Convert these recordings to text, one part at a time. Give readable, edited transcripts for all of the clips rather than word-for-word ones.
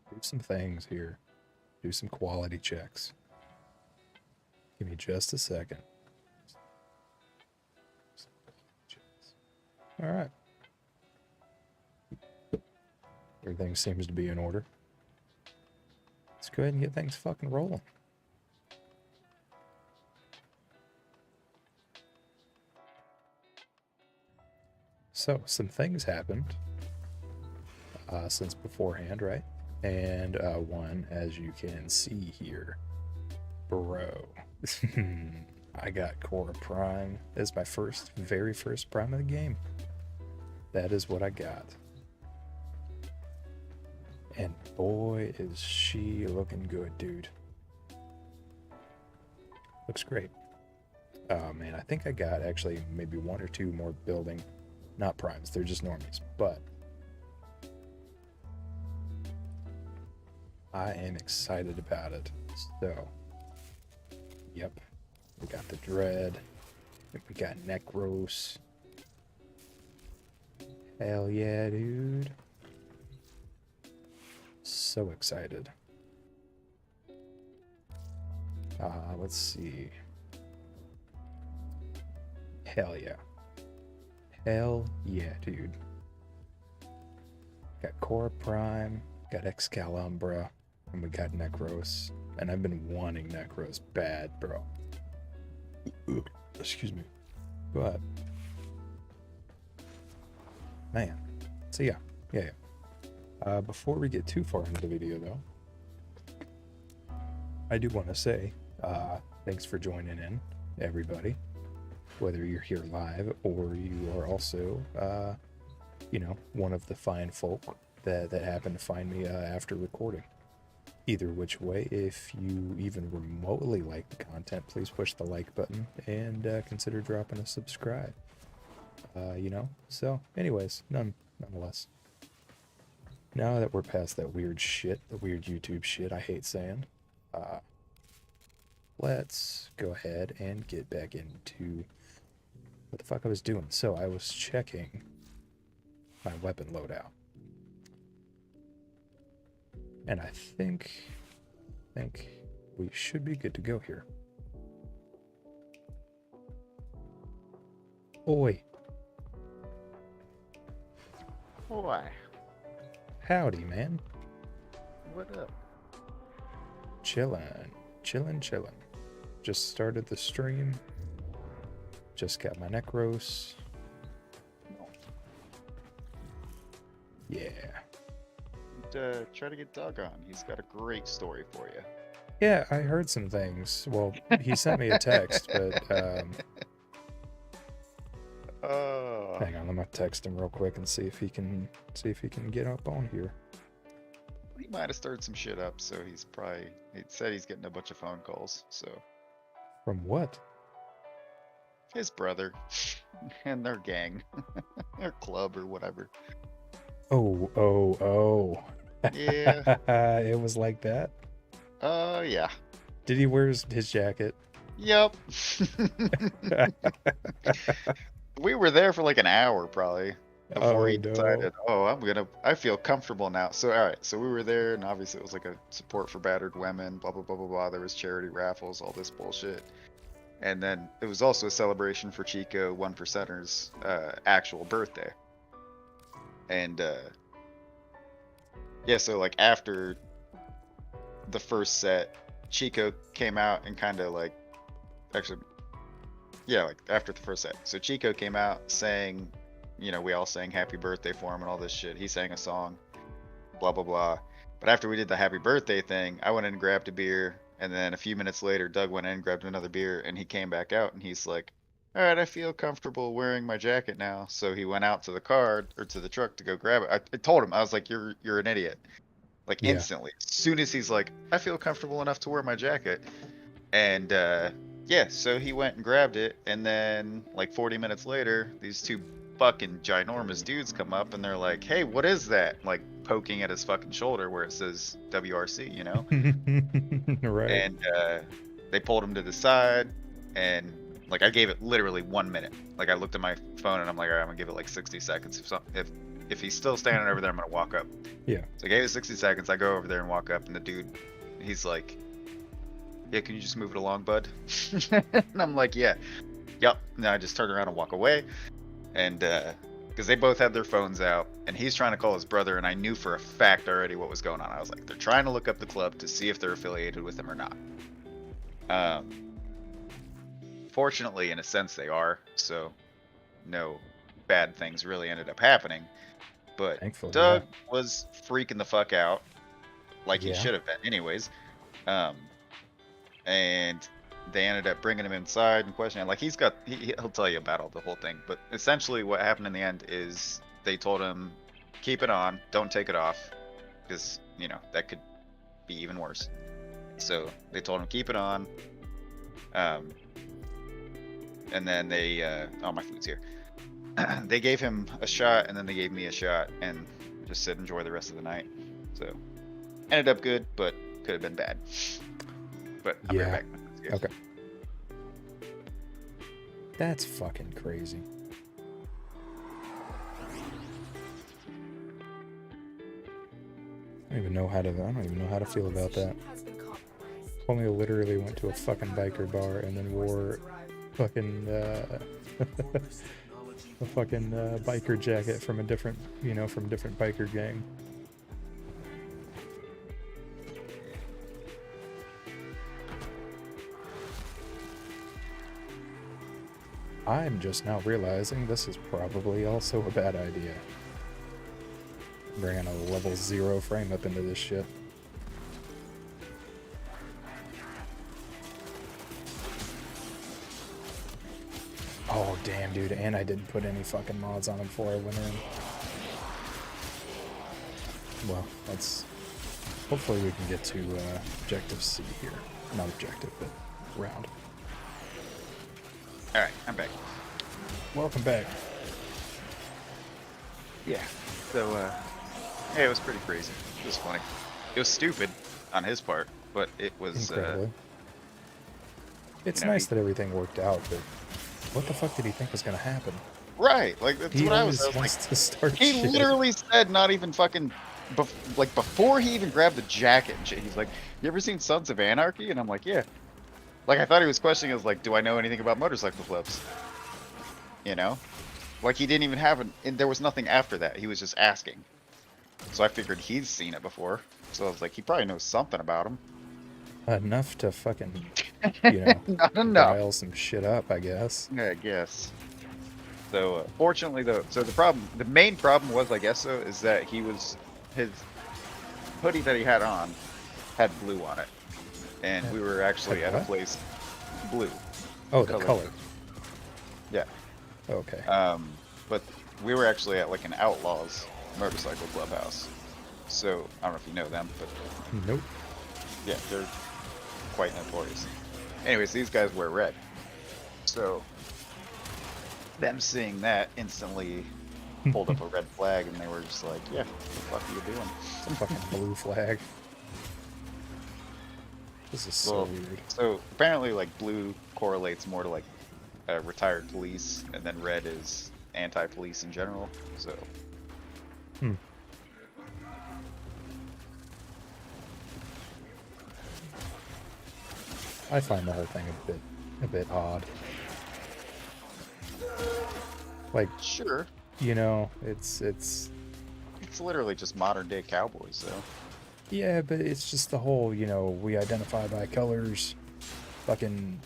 Do some things here. Do some quality checks. Give me just a second. All right. Everything seems to be in order. Let's go ahead and get things fucking rolling. So, some things happened since beforehand, right? And one, as you can see here, bro, I got Core Prime as my very first Prime of the game. That is what I got. And boy, is she looking good, dude. Looks great. Oh man, I think I got actually maybe one or two more building, not primes, they're just normies, but I am excited about it. So, yep, we got the Dread, we got Necros. Hell yeah, dude. So excited. Let's see. Hell yeah. Hell yeah, dude. Got Core Prime, got Excalibur, and we got Necros. And I've been wanting Necros bad, bro. Excuse me. But, man. So yeah. Before we get too far into the video, though, I do want to say thanks for joining in, everybody. Whether you're here live or you are also, one of the fine folk that happened to find me after recording. Either which way, if you even remotely like the content, please push the like button and consider dropping a subscribe. So anyways, nonetheless. Now that we're past that weird shit, the weird YouTube shit I hate saying, let's go ahead and get back into what the fuck I was doing. So I was checking my weapon loadout. And I think we should be good to go here. Oi. Boy. Howdy, man. What up? Chillin'. Just started the stream. Just got my Necros. Yeah. Try to get Doug on. He's got a great story for you. Yeah, I heard some things. Well, he sent me a text, but hang on, I'm gonna text him real quick and see if he can get up on here. He might have stirred some shit up, so he said he's getting a bunch of phone calls. So From what? his brother and their gang, their club or whatever. Oh. Yeah. It was like that? Yeah. Did he wear his jacket? Yep. We were there for like an hour probably before he decided, oh, I feel comfortable now. So, all right. So we were there, and obviously it was like a support for battered women, blah, blah, blah, blah, blah. There was charity raffles, all this bullshit. And then it was also a celebration for Chico, 1%er's actual birthday. And yeah, so like after the first set, Chico came out and kind of like, actually, yeah, like after the first set. So Chico came out saying, you know, we all sang happy birthday for him and all this shit. He sang a song, blah, blah, blah. But after we did the happy birthday thing, I went in and grabbed a beer. And then a few minutes later, Doug went in and grabbed another beer, and he came back out and he's like, all right, I feel comfortable wearing my jacket now. So he went out to the car or to the truck to go grab it. I told him, I was like, you're an idiot. Like Yeah. instantly. As soon as he's like, I feel comfortable enough to wear my jacket. And yeah, so he went and grabbed it. And then like 40 minutes later, these two fucking ginormous dudes come up and they're like, hey, what is that? Like poking at his fucking shoulder where it says WRC, you know? Right. And they pulled him to the side, and like I gave it literally 1 minute. Like I looked at my phone and I'm like, all right, I'm gonna give it like 60 seconds. If he's still standing over there, I'm gonna walk up. Yeah. So I gave it 60 seconds. I go over there and walk up, and the dude, he's like, yeah, can you just move it along, bud? And I'm like, yeah, yep. And I just turn around and walk away, and because they both had their phones out, and he's trying to call his brother, and I knew for a fact already what was going on. I was like, they're trying to look up the club to see if they're affiliated with him or not. Fortunately, in a sense, they are, so no bad things really ended up happening. But Thankfully, Doug was freaking the fuck out, like he Yeah. should have been anyways. And they ended up bringing him inside and questioning. Like he'll tell you about all the whole thing. But essentially, what happened in the end is they told him, keep it on, don't take it off, because you know that could be even worse. So they told him keep it on. And then they, oh, my food's here. They gave him a shot, and then they gave me a shot, and just said enjoy the rest of the night. So ended up good, but could have been bad. But I'll be Yeah. right back. Okay. That's fucking crazy. I don't even know how to feel about that. Only literally went to a fucking biker bar and then wore fucking a fucking biker jacket from a different biker gang. I'm just now realizing this is probably also a bad idea. Bringing a level 0 frame up into this shit. Oh, damn, dude. And I didn't put any fucking mods on him before I went in. Well, that's... Hopefully we can get to objective C here. Not objective, but round. Alright, I'm back. Welcome back. Yeah. So, yeah, it was pretty crazy. It was funny. It was stupid on his part, but it was, Incredibly. It's you know, nice that everything worked out, but what the fuck did he think was gonna happen? right. Like, that's He what I always was like, wants to start he shit. literally said not even fucking, like, before he even grabbed the jacket and shit, he's like, you ever seen Sons of Anarchy? And I'm like, yeah. Like, I thought he was questioning us, like, do I know anything about motorcycle clubs? You know? Like, he didn't even have and there was nothing after that. He was just asking. So I figured he's seen it before. So I was like, he probably knows something about him. Enough to fucking, you know, Not enough. dial some shit up, I guess. Yeah, I guess. So, fortunately, though, so the main problem was, I guess, though, is that his hoodie that he had on had blue on it. And we were actually Had at a what? place, blue. Oh, the color. Yeah. Okay. But we were actually at like an Outlaws motorcycle clubhouse. So, I don't know if you know them, but Nope. yeah, they're quite notorious. Anyways, these guys wear red. So, them seeing that instantly pulled up a red flag, and they were just like, yeah, what the fuck are you doing? Some fucking blue flag. This is so Well, weird. so apparently like blue correlates more to like retired police, and then red is anti-police in general. So Hmm. I find the whole thing a bit odd. Like, sure, you know, it's literally just modern day cowboys though. yeah, but it's just the whole, you know, we identify by colors. Fucking,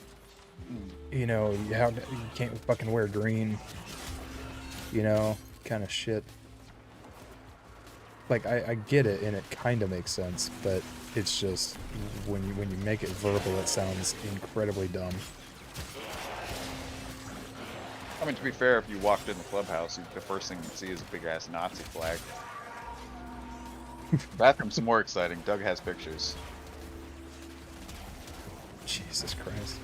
you know, you can't fucking wear green. You know, kind of shit. Like I get it, and it kind of makes sense, but it's just when you make it verbal, it sounds incredibly dumb. I mean, to be fair, if you walked in the clubhouse, the first thing you'd see is a big ass Nazi flag. Bathroom's more exciting. Doug has pictures. Jesus Christ.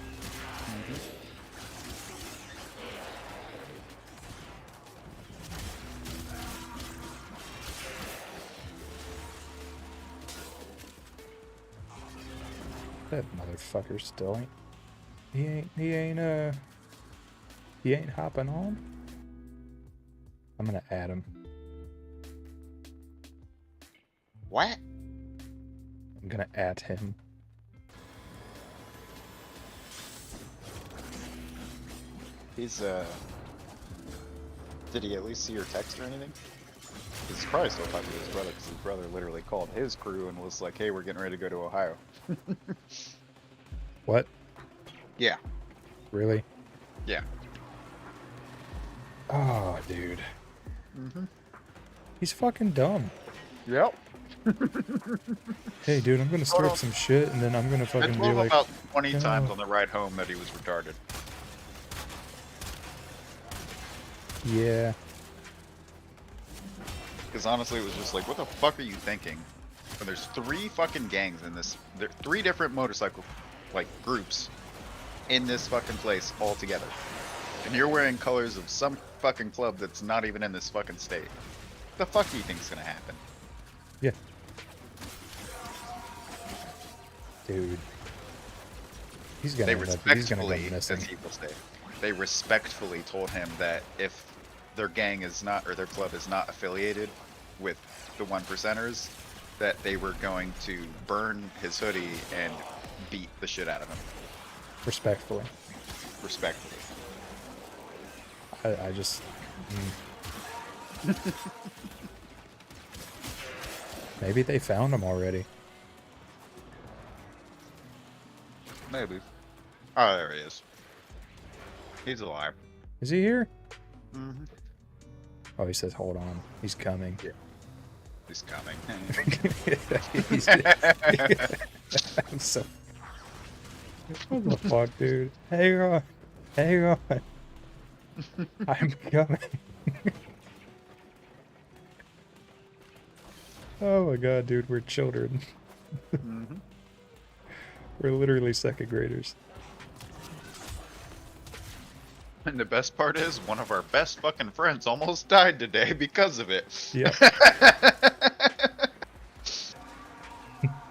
That motherfucker still ain't. He ain't hopping on. I'm gonna add him. What? I'm gonna add him. He's Did he at least see your text or anything? He's probably still talking to his brother, because his brother literally called his crew and was like, "Hey, we're getting ready to go to Ohio." What? Yeah. Really? Yeah. Oh, dude. Mm-hmm. He's fucking dumb. Yep. Hey, dude, I'm gonna strip some shit, and then I'm gonna I fucking told be him like, about 20 no. times on the ride home that he was retarded. Yeah. Because honestly, it was just like, what the fuck are you thinking? When there's 3 fucking gangs in this, there 3 different motorcycle, like, groups in this fucking place all together. And you're wearing colors of some fucking club that's not even in this fucking state. What the fuck do you think's gonna happen? Yeah. Dude. He's gonna They end up, he's gonna go respectfully, missing. as people say, they respectfully told him that if their gang is not, or their club is not affiliated with the 1%ers, that they were going to burn his hoodie and beat the shit out of him. Respectfully. Respectfully. I just... Maybe they found him already. Maybe. Oh, there he is. He's alive. Is he here? Mm-hmm. Oh, he says, hold on. He's coming. Yeah. He's coming. He's, I'm so... What the fuck, dude? Hang on. Hang on. I'm coming. Oh my god, dude, we're children. Mm-hmm. We're literally second graders. And the best part is, one of our best fucking friends almost died today because of it. Yeah.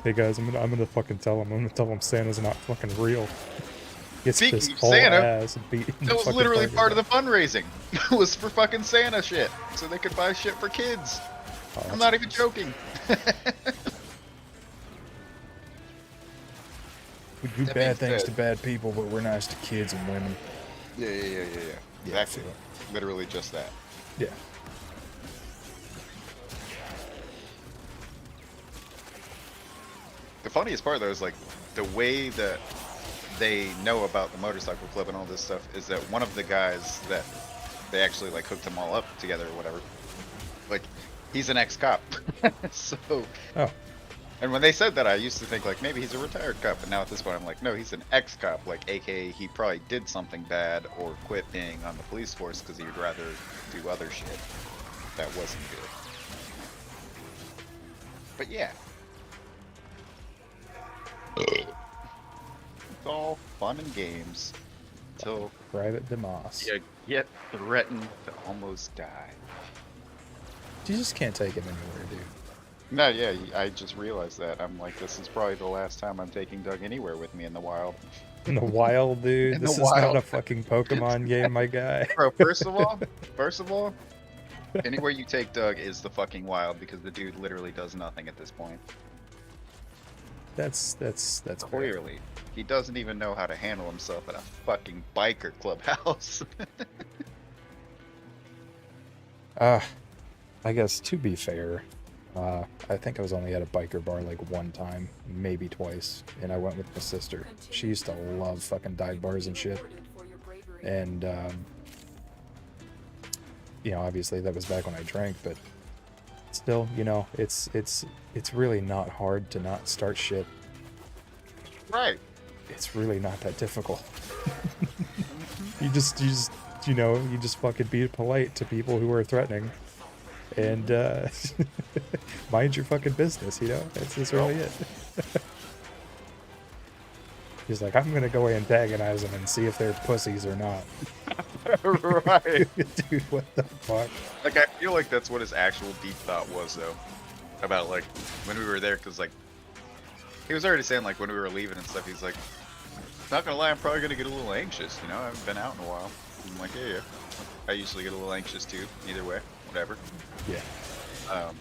Hey guys, I'm gonna fucking tell him. I'm gonna tell him Santa's not fucking real. Gets Speaking his of whole Santa, ass beat. That was literally part of the fundraising. It was for fucking Santa shit, so they could buy shit for kids. Oh, I'm not even joking. We do That bad being things said- to bad people, but we're nice to kids and women. Yeah. Yeah, Exactly. so- Literally just that. Yeah. The funniest part though is like the way that they know about the motorcycle club and all this stuff is that one of the guys that they actually like hooked them all up together or whatever, like he's an ex-cop. So Oh. and when they said that, I used to think like maybe he's a retired cop, but now at this point I'm like, no, he's an ex-cop, like aka he probably did something bad or quit being on the police force because he would rather do other shit that wasn't good. But yeah. It's all fun and games until Private Demas. you get threatened to almost die. You just can't take him anywhere, dude. No, yeah, I just realized that. I'm like, this is probably the last time I'm taking Doug anywhere with me in the wild. In the wild, dude. In the This is not wild. a fucking Pokemon game, my guy. Bro, first of all, anywhere you take Doug is the fucking wild because the dude literally does nothing at this point. That's fair. Clearly. He doesn't even know how to handle himself at a fucking biker clubhouse. I guess to be fair, I think I was only at a biker bar like one time, maybe twice, and I went with my sister. She used to love fucking dive bars and shit. And, you know, obviously that was back when I drank, but still, you know, it's really not hard to not start shit. Right. It's really not that difficult. you just you know, you just fucking be polite to people who are threatening, and mind your fucking business. You know, that's really it. He's like, I'm gonna go antagonize them and see if they're pussies or not. Right. Dude, what the fuck? Like, I feel like that's what his actual deep thought was, though. About, like, when we were there, because, like, he was already saying, like, when we were leaving and stuff, he's like, not gonna lie, I'm probably gonna get a little anxious, you know? I haven't been out in a while. I'm like, yeah. I usually get a little anxious, too. Either way, whatever. Yeah.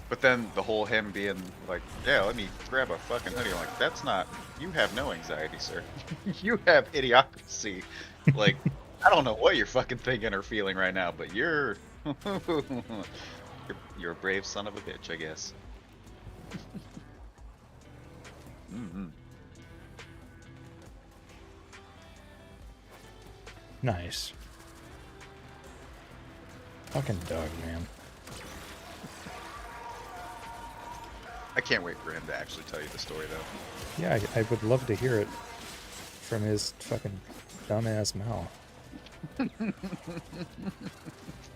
But then the whole him being like, yeah, let me grab a fucking hoodie. I'm like, that's not, you have no anxiety, sir. You have idiocracy. Like, I don't know what you're fucking thinking or feeling right now, but you're a brave son of a bitch, I guess. Mm-hmm. Nice. Fucking Doug, man. I can't wait for him to actually tell you the story, though. Yeah, I would love to hear it from his fucking dumbass mouth.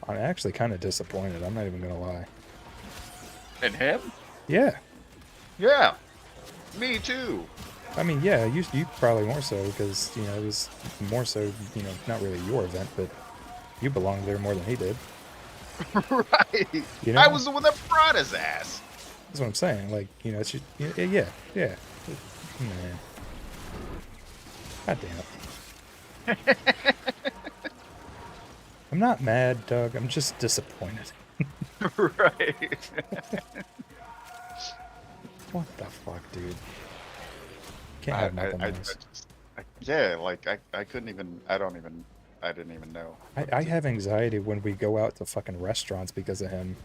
I'm actually kind of disappointed. I'm not even gonna lie. And him? Yeah. Yeah. Me too. I mean, yeah, you probably more so because, you know, it was more so, you know, not really your event, but you belonged there more than he did. Right. You know? I was the one that brought his ass. That's what I'm saying. Like, you know, it's just, yeah. Man. God damn it. I'm not mad, Doug. I'm just disappointed. Right. What the fuck, dude? Can't have nothing else. Yeah, like I couldn't even. I didn't even know. I have anxiety when we go out to fucking restaurants because of him.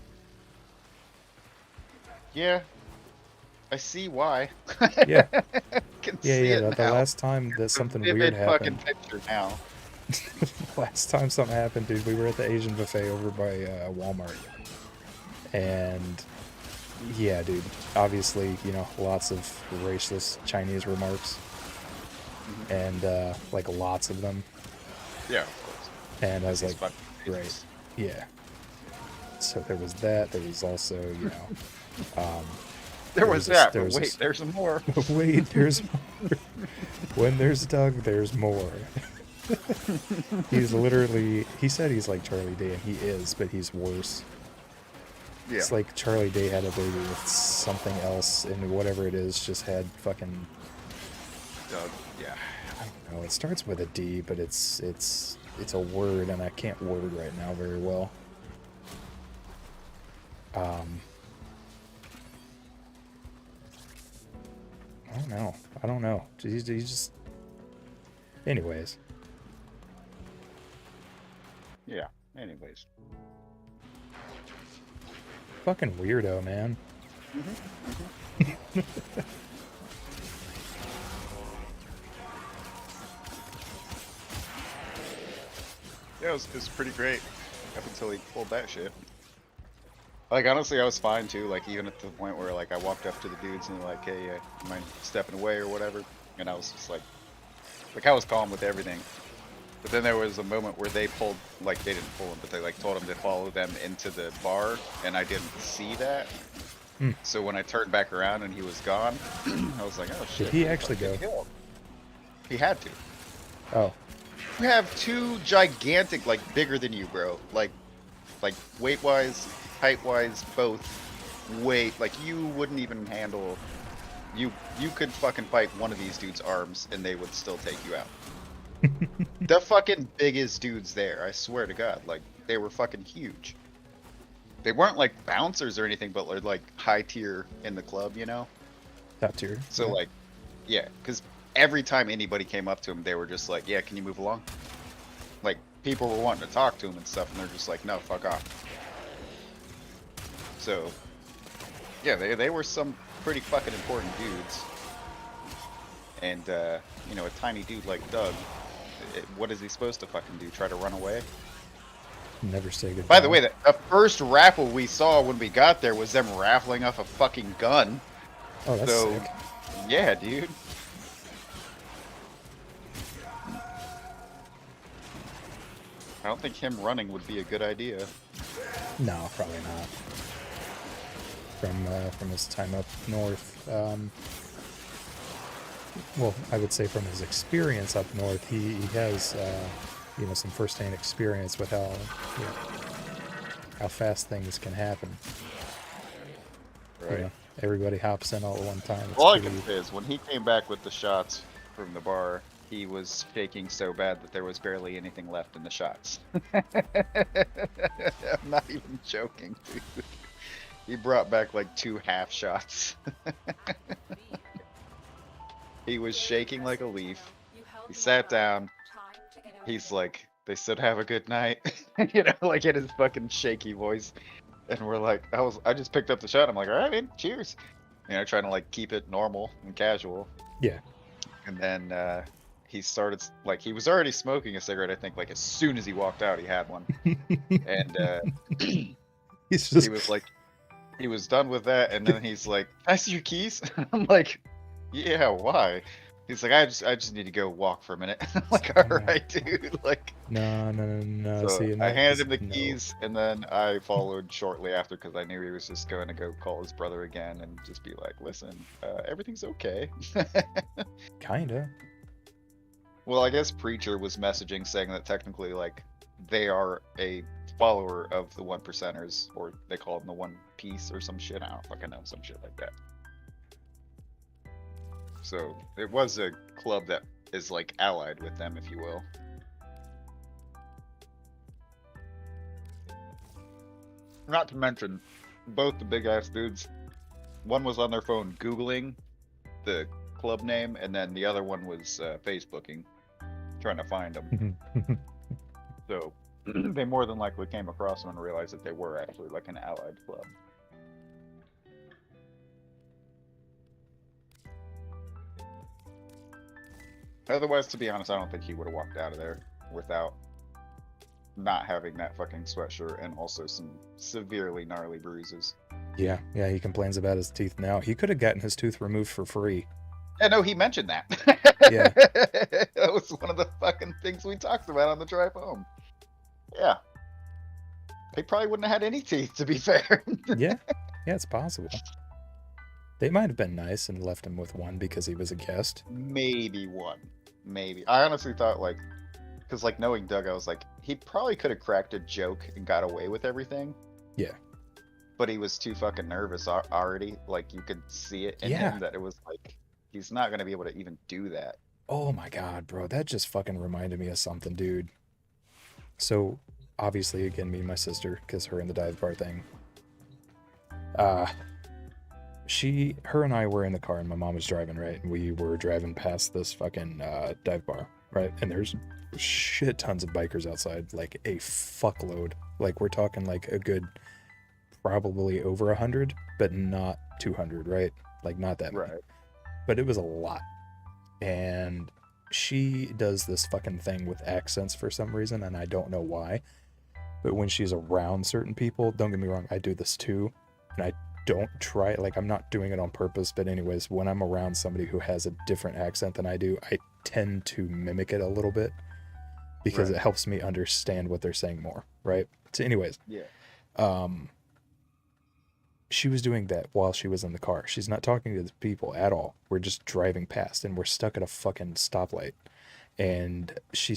Yeah, I see why. Yeah. Can Yeah, see yeah. it The now. last time that something Vivid weird fucking happened. picture now. Last time something happened, dude, we were at the Asian buffet over by Walmart. And yeah, dude, obviously, you know, lots of racist Chinese remarks. And like lots of them. Yeah, of course. And I was He's like, fucking great. racist. Yeah. So there was that. There was also, you know, There was that, but there was wait, there's some more. wait, there's more. When there's Doug, there's more. He's literally, he said he's like Charlie Day, and he is, but he's worse. Yeah. It's like Charlie Day had a baby with something else, and whatever it is just had fucking, Doug, yeah. I don't know, it starts with a D, but it's a word, and I can't word right now very well. I don't know. He's just... Anyways. Yeah. Anyways. Fucking weirdo, man. Yeah, it was pretty great up until he pulled that shit. Like, honestly, I was fine too, like, even at the point where, like, I walked up to the dudes and they're like, hey, you mind stepping away or whatever? And I was just like, I was calm with everything. But then there was a moment where they pulled, like, they didn't pull him, but they, like, told him to follow them into the bar, and I didn't see that. So when I turned back around and he was gone, I was like, oh shit. Did he actually go? He had to. Oh. You have two gigantic, like, bigger than you, bro. Like weight-wise, height-wise, both. way, like you wouldn't even handle, you could fucking fight one of these dudes' arms and they would still take you out. The fucking biggest dudes there, I swear to God, like they were fucking huge. They weren't like bouncers or anything, but they're like high tier in the club, you know? Top tier. So Yeah. like, yeah, because every time anybody came up to him, they were just like, yeah, can you move along? Like, people were wanting to talk to him and stuff, and they're just like, no, fuck off. So, yeah, they were some pretty fucking important dudes. And, you know, a tiny dude like Doug, what is he supposed to fucking do? Try to run away? Never say goodbye. By the way, the first raffle we saw when we got there was them raffling off a fucking gun. Oh, that's So, sick. yeah, dude. I don't think him running would be a good idea. No, probably not. From his time up north, well, I would say from his experience up north, he has you know, some first-hand experience with how, you know, how fast things can happen. Right. You know, everybody hops in all at one time. It's All I pretty- can say is when he came back with the shots from the bar, he was shaking so bad that there was barely anything left in the shots. I'm not even joking, dude. He brought back like 2 half shots. He was shaking like a leaf. He sat down. He's like, they said have a good night. You know, like in his fucking shaky voice. And we're like, I just picked up the shot. I'm like, all right, man, cheers. You know, trying to like keep it normal and casual. Yeah. And then he started, like, he was already smoking a cigarette, I think, like as soon as he walked out, he had one. And He's just... he was like, he was done with that, and then he's like, "Can I see your keys?" I'm like, "Yeah, why?" He's like, I just need to go walk for a minute." I'm like, all right, dude. Like, no. so See, I handed him the no. keys, and then I followed shortly after because I knew he was just going to go call his brother again and just be like, "Listen, everything's okay." Kinda. Well, I guess Preacher was messaging saying that technically, like, they are a follower of the 1%ers, or they call them the One Piece or some shit. I don't fucking know, some shit like that. So it was a club that is like allied with them, if you will. Not to mention, both the big ass dudes, one was on their phone Googling the club name, and then the other one was Facebooking, trying to find them. So they more than likely came across them and realized that they were actually like an allied club. Otherwise, to be honest, I don't think he would have walked out of there without not having that fucking sweatshirt and also some severely gnarly bruises. Yeah, he complains about his teeth now. He could have gotten his tooth removed for free. Yeah, no, he mentioned that. Yeah. That was one of the fucking things we talked about on the drive home. Yeah. They probably wouldn't have had any teeth, to be fair. Yeah, it's possible. They might have been nice and left him with one because he was a guest. Maybe one. Maybe. I honestly thought, like, because, like, knowing Doug, I was like, he probably could have cracked a joke and got away with everything. Yeah. But he was too fucking nervous already. Like, you could see it in him that it was like, he's not going to be able to even do that. Oh my god, bro. That just fucking reminded me of something, dude. So, obviously, again, me and my sister, because her and the dive bar thing. Her and I were in the car and my mom was driving, right? And we were driving past this fucking dive bar, right? And there's shit tons of bikers outside, like a fuckload. Like, we're talking like a good, probably over 100, but not 200, right? Like, not that many. Right. But it was a lot. And she does this fucking thing with accents for some reason, and I don't know why. But when she's around certain people, don't get me wrong, I do this too. And I don't try it, like, I'm not doing it on purpose, but anyways, when I'm around somebody who has a different accent than I do, I tend to mimic it a little bit because it helps me understand what they're saying more, right? So anyways, she was doing that while she was in the car. She's not talking to the people at all. We're just driving past and we're stuck at a fucking stoplight. And she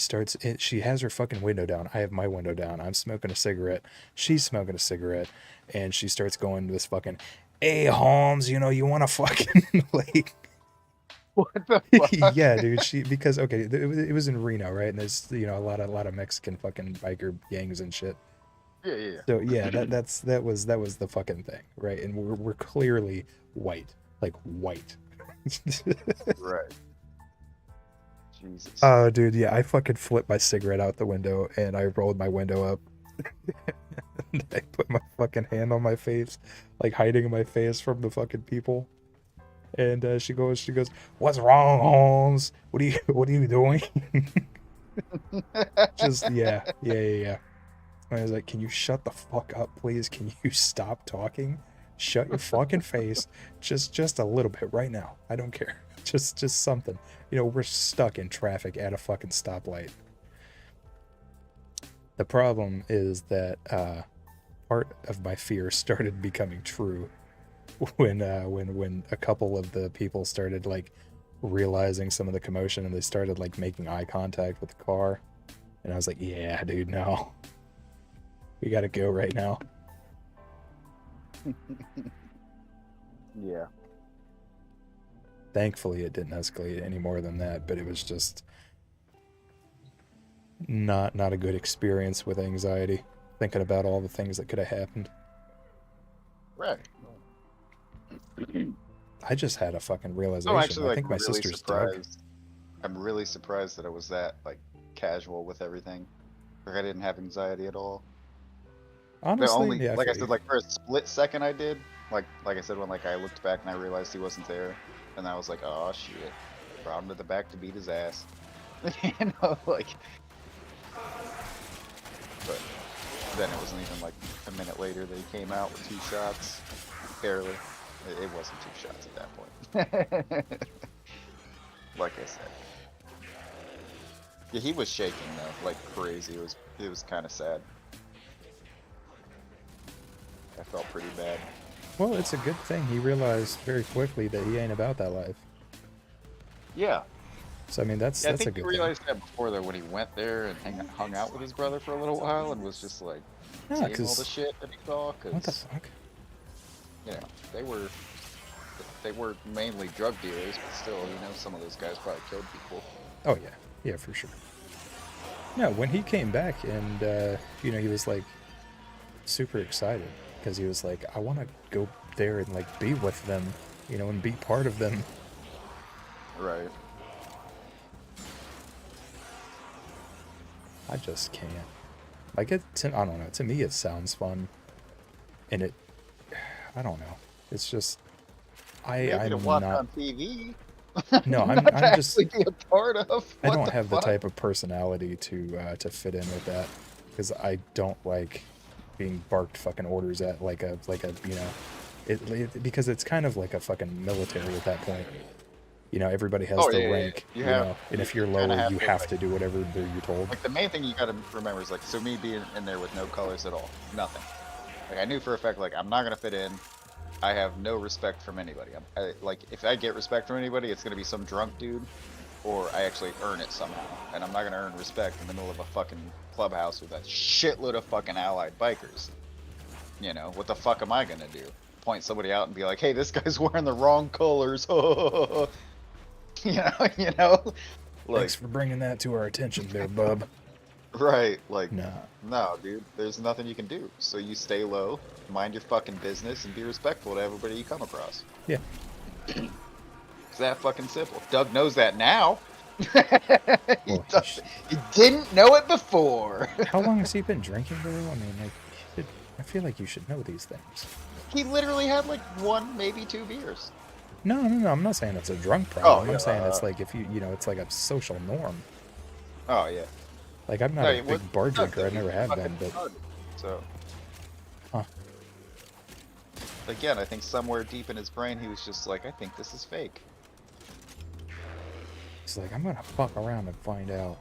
has her fucking window down. I have my window down. I'm smoking a cigarette. She's smoking a cigarette. And she starts going to this fucking, hey Holmes, you know, you want to fucking like What the fuck? yeah, dude. Because okay, it was in Reno, right? And there's a lot of Mexican fucking biker gangs and shit. Yeah, yeah. So yeah, that was the fucking thing, right? And we're clearly white, like white. Right. Jesus. Oh, dude, yeah, I fucking flipped my cigarette out the window and I rolled my window up. And I put my fucking hand on my face, like hiding my face from the fucking people. And she goes, "What's wrong, Holmes? What are you doing?" Just yeah. I was like, "Can you shut the fuck up, please? Can you stop talking? Shut your fucking face, just a little bit right now. I don't care. Just something. You know, we're stuck in traffic at a fucking stoplight." The problem is that part of my fear started becoming true when a couple of the people started like realizing some of the commotion and they started like making eye contact with the car, and I was like, "Yeah, dude, no, we gotta go right now." Yeah. Thankfully, it didn't escalate any more than that, but it was just not a good experience with anxiety, thinking about all the things that could have happened. Right. I just had a fucking realization. I'm actually I like think my really sister's dog. surprised. I'm really surprised that I was that like casual with everything. Like I didn't have anxiety at all. The Honestly, only, yeah, I like I feel said, you. like for a split second I did. Like I said, when like I looked back and I realized he wasn't there, and I was like, oh shit, brought him to the back to beat his ass. You know, like. But then it wasn't even like a minute later that he came out with 2 shots. Barely. It wasn't 2 shots at that point. Like I said. Yeah, he was shaking though, like crazy. It was kind of sad. I felt pretty bad. Well, it's a good thing he realized very quickly that he ain't about that life. Yeah. So I mean, that's I a think good he realized that before though when he went there and hung out with his brother for a little while and was just like thing. Yeah, seeing all because the shit that he saw. what the Cause fuck? you know they were mainly drug dealers, but still, you know, some of those guys probably killed people. Oh yeah, for sure. No, when he came back and you know, he was like super excited because he was like, I want to go there and like be with them, you know, and be part of them. Right. I just can't. Like I don't know. To me, it sounds fun, and I don't know. It's just Maybe to I'm watch not. on TV. No, Not to I'm just. actually be a part of. I What don't the have the fuck? type of personality to fit in with that because I don't like being barked fucking orders at like a you know because it's kind of like a fucking military at that point. You know, everybody has Oh the yeah, yeah, yeah. rank, You you have know, and if you're you kind of lower, have you to have like, to do whatever you're told. the main thing you gotta remember is like, so me being in there with no colors at all, nothing. Like I knew for a fact like I'm not gonna fit in. I have no respect from anybody. Like if I get respect from anybody, it's gonna be some drunk dude, or I actually earn it somehow. And I'm not gonna earn respect in the middle of a fucking clubhouse with a shitload of fucking allied bikers. You know, what the fuck am I gonna do? Point somebody out and be like, hey, this guy's wearing the wrong colors. You know, like, Thanks for bringing that to our attention, there, bub. right, like, Nah. no, dude, there's nothing you can do. So you stay low, mind your fucking business, and be respectful to everybody you come across. Yeah. It's that fucking simple. Doug knows that now. Well, He didn't know it before. how long has he been drinking, though? I mean, like, I feel like you should know these things. He literally had like 1, maybe 2 beers. No, I'm not saying it's a drunk problem. yeah, I'm saying it's like if you know, it's like a social norm. Oh yeah. Like I'm not No, a it was big bar Doug, drinker. I he never was have fucking been, but Doug. So. Huh. Again, I think somewhere deep in his brain, he was just like, I think this is fake. he's like, I'm gonna fuck around and find out.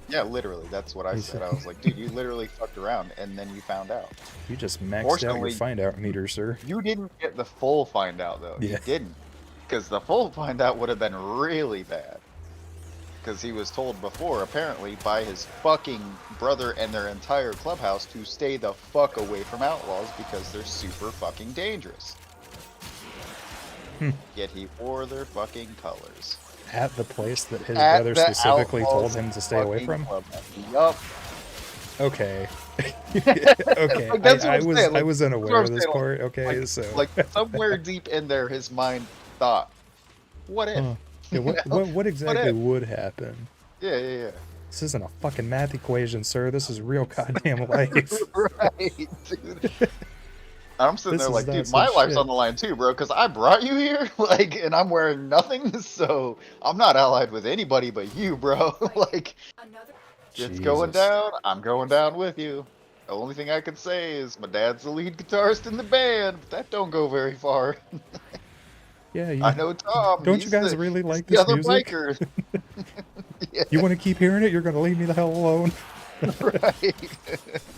Yeah, literally, that's what I He's- said. I was like, dude, you literally fucked around, and then you found out. You just maxed out your Fortunately- find out meter, sir. You didn't get the full find out, though. Yeah. You didn't. Because the full find out would have been really bad. Because he was told before, apparently, by his fucking brother and their entire clubhouse to stay the fuck away from outlaws because they're super fucking dangerous. Hmm. Yet he wore their fucking colors. At the place that his At brother the specifically told Outlaws him to stay away fucking from? club. Yup. Okay. Okay. Like that's what I'm saying. I Like was that's what unaware I'm of this saying. part. Okay, so Like somewhere deep in there, his mind thought, "What if?" huh. Yeah, You know? what What exactly if? would happen? Yeah, yeah, This isn't a fucking math equation, sir. This is real goddamn life. yeah. Right, dude. I'm sitting This there is like, not dude, some my life's shit. on the line too, bro, because I brought you here, like, and I'm wearing nothing, so I'm not allied with anybody but you, bro. Like, it's going Jesus. down, I'm going down with you. The only thing I can say is my dad's the lead guitarist in the band, but that don't go very far. Yeah, I know Tom, don't you guys really he's like the this other music? biker. Yeah, You want to keep hearing it? You're gonna leave me the hell alone. right.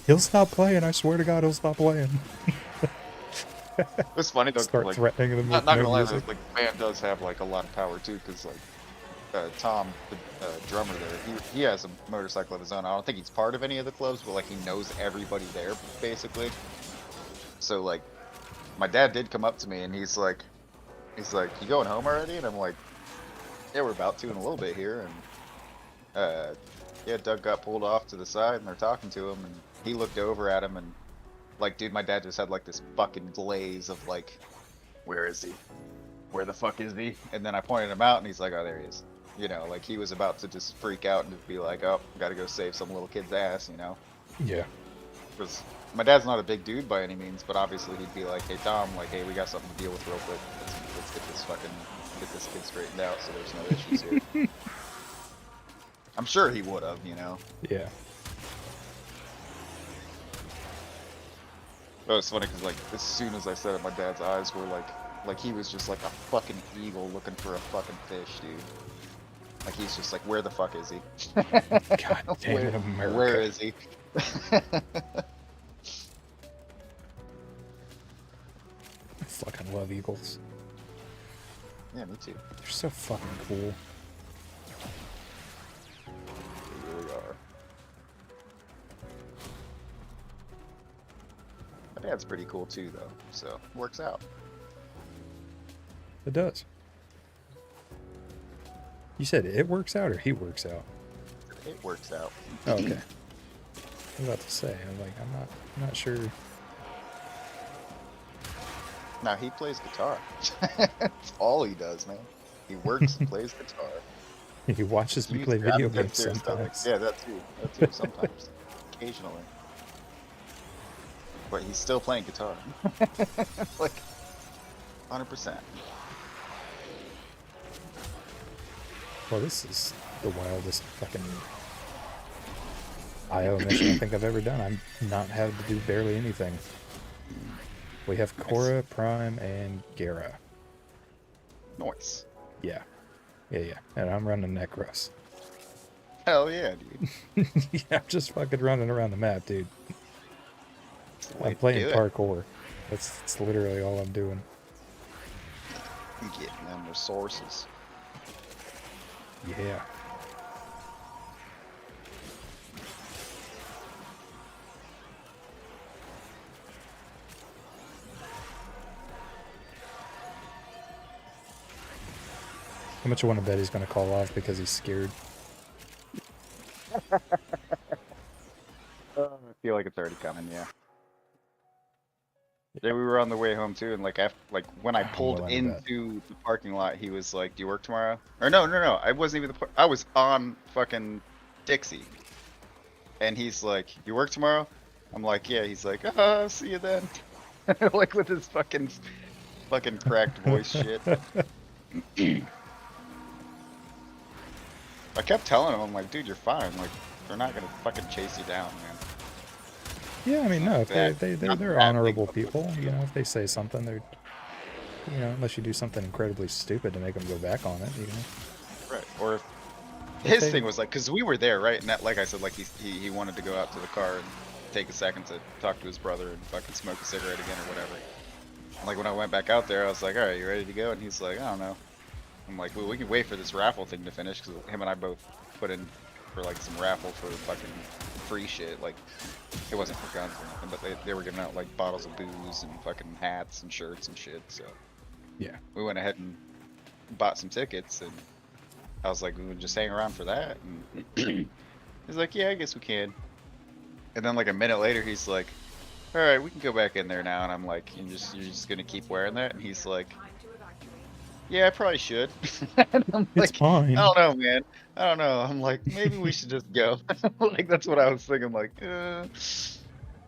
He'll stop playing. I swear to God, he'll stop playing. It's funny though, 'cause, Start like, threatening them with not no gonna lie, music. like, the band does have like a lot of power too, because like Tom, the drummer there, he has a motorcycle of his own. I don't think he's part of any of the clubs, but like he knows everybody there basically. So like, my dad did come up to me and he's like, "You going home already?" And I'm like, "Yeah, we're about to in a little bit here." And yeah, Doug got pulled off to the side and they're talking to him, and he looked over at him and like, dude, my dad just had like this fucking glaze of like, "Where is he? Where the fuck is he?" And then I pointed him out and he's like, "Oh, there he is." You know, like he was about to just freak out and just be like, "Oh, gotta go save some little kid's ass," you know? Yeah. Because my dad's not a big dude by any means, but obviously he'd be like, "Hey Tom, like, hey, we got something to deal with real quick. Let's get this kid straightened out so there's no issues here." I'm sure he would have, you know? Yeah. But it's funny because like as soon as I said it, my dad's eyes were like he was just like a fucking eagle looking for a fucking fish, dude. Like he's just like, where the fuck is he? God damn it, America. Where is he? I fucking love eagles. Yeah, me too. They're so fucking cool. They really are. My dad's pretty cool too, though, so works out. It does. You said it works out or he works out? It works out. Oh, okay. I was about to say, I'm not sure. Now he plays guitar. That's all he does, man. He works and plays guitar. He watches me He's play got video a good games serious sometimes. stomach. Yeah, that too. That too. Sometimes, occasionally. But he's still playing guitar. Like, 100%. Well, this is the wildest fucking IO mission I think I've ever done. I'm not had to do barely anything. We have Cora, Prime, and Gara. Nice. Yeah. Yeah. And I'm running Necros. Hell yeah, dude. Yeah, I'm just fucking running around the map, dude. Way I'm to playing do it. parkour. That's literally all I'm doing. Getting them resources. Yeah. How much you want to bet he's going to call off because he's scared? I feel like it's already coming, yeah. Yeah, we were on the way home too, and like after, like when I pulled willing to bet. into the parking lot, he was like, "Do you work tomorrow?" Or no, I wasn't even I was on fucking Dixie, and he's like, "You work tomorrow?" I'm like, "Yeah." He's like, "See you then." Like with his fucking cracked voice shit. I kept telling him, I'm like, "Dude, you're fine. Like, they're not gonna fucking chase you down, man." Yeah, I mean, no, if Not they're that honorable big of a people. You know, if they say something, they're, you know, unless you do something incredibly stupid to make them go back on it, you know. Right. Or if If his they- thing was like, because we were there, right? And that, like I said, like he wanted to go out to the car and take a second to talk to his brother and fucking smoke a cigarette again or whatever. And like when I went back out there, I was like, "All right, you ready to go?" And he's like, "I don't know." I'm like, "Well, we can wait for this raffle thing to finish," because him and I both put in for like some raffle for fucking free shit. Like it wasn't for guns or nothing, but they were giving out like bottles of booze and fucking hats and shirts and shit. So Yeah. we went ahead and bought some tickets, and I was like, we would just hang around for that. And he's like, yeah, I guess we can. And then like a minute later, he's like, all right, we can go back in there now. And I'm like, you're just gonna keep wearing that? And he's like, yeah, I probably should. And I'm It's like, fine. I don't know, man. I don't know. I'm like, maybe we should just go. Like, that's what I was thinking. Like, oh,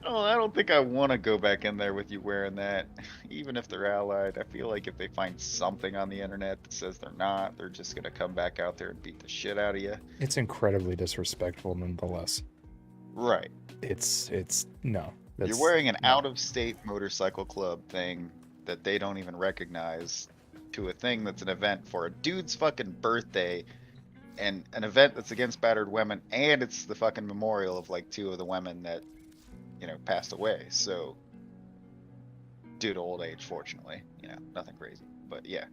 I don't think I want to go back in there with you wearing that. Even if they're allied, I feel like if they find something on the internet that says they're not, they're just gonna come back out there and beat the shit out of you. It's incredibly disrespectful, nonetheless. Right. It's no. You're wearing an out-of-state motorcycle club thing that they don't even recognize to a thing that's an event for a dude's fucking birthday, and an event that's against battered women, and it's the fucking memorial of like 2 of the women that, you know, passed away. So due to old age, fortunately, you know, nothing crazy, but yeah.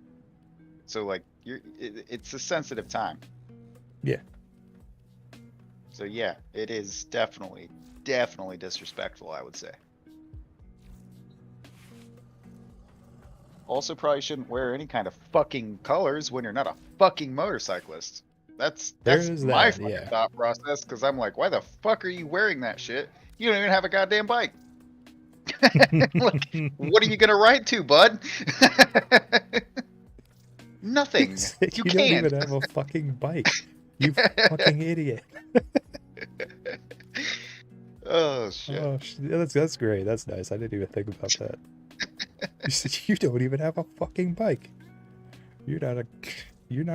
So like it's a sensitive time. Yeah. So yeah, it is definitely disrespectful, I would say. Also, probably shouldn't wear any kind of fucking colors when you're not a fucking motorcyclist. That's my fucking thought process, because I'm like, why the fuck are you wearing that shit? You don't even have a goddamn bike. Like, what are you gonna ride to, bud? Nothing. You don't can't even have a fucking bike. You fucking idiot. Oh shit. Oh, that's great. That's nice. I didn't even think about that. You said you don't even have a fucking bike. You're not a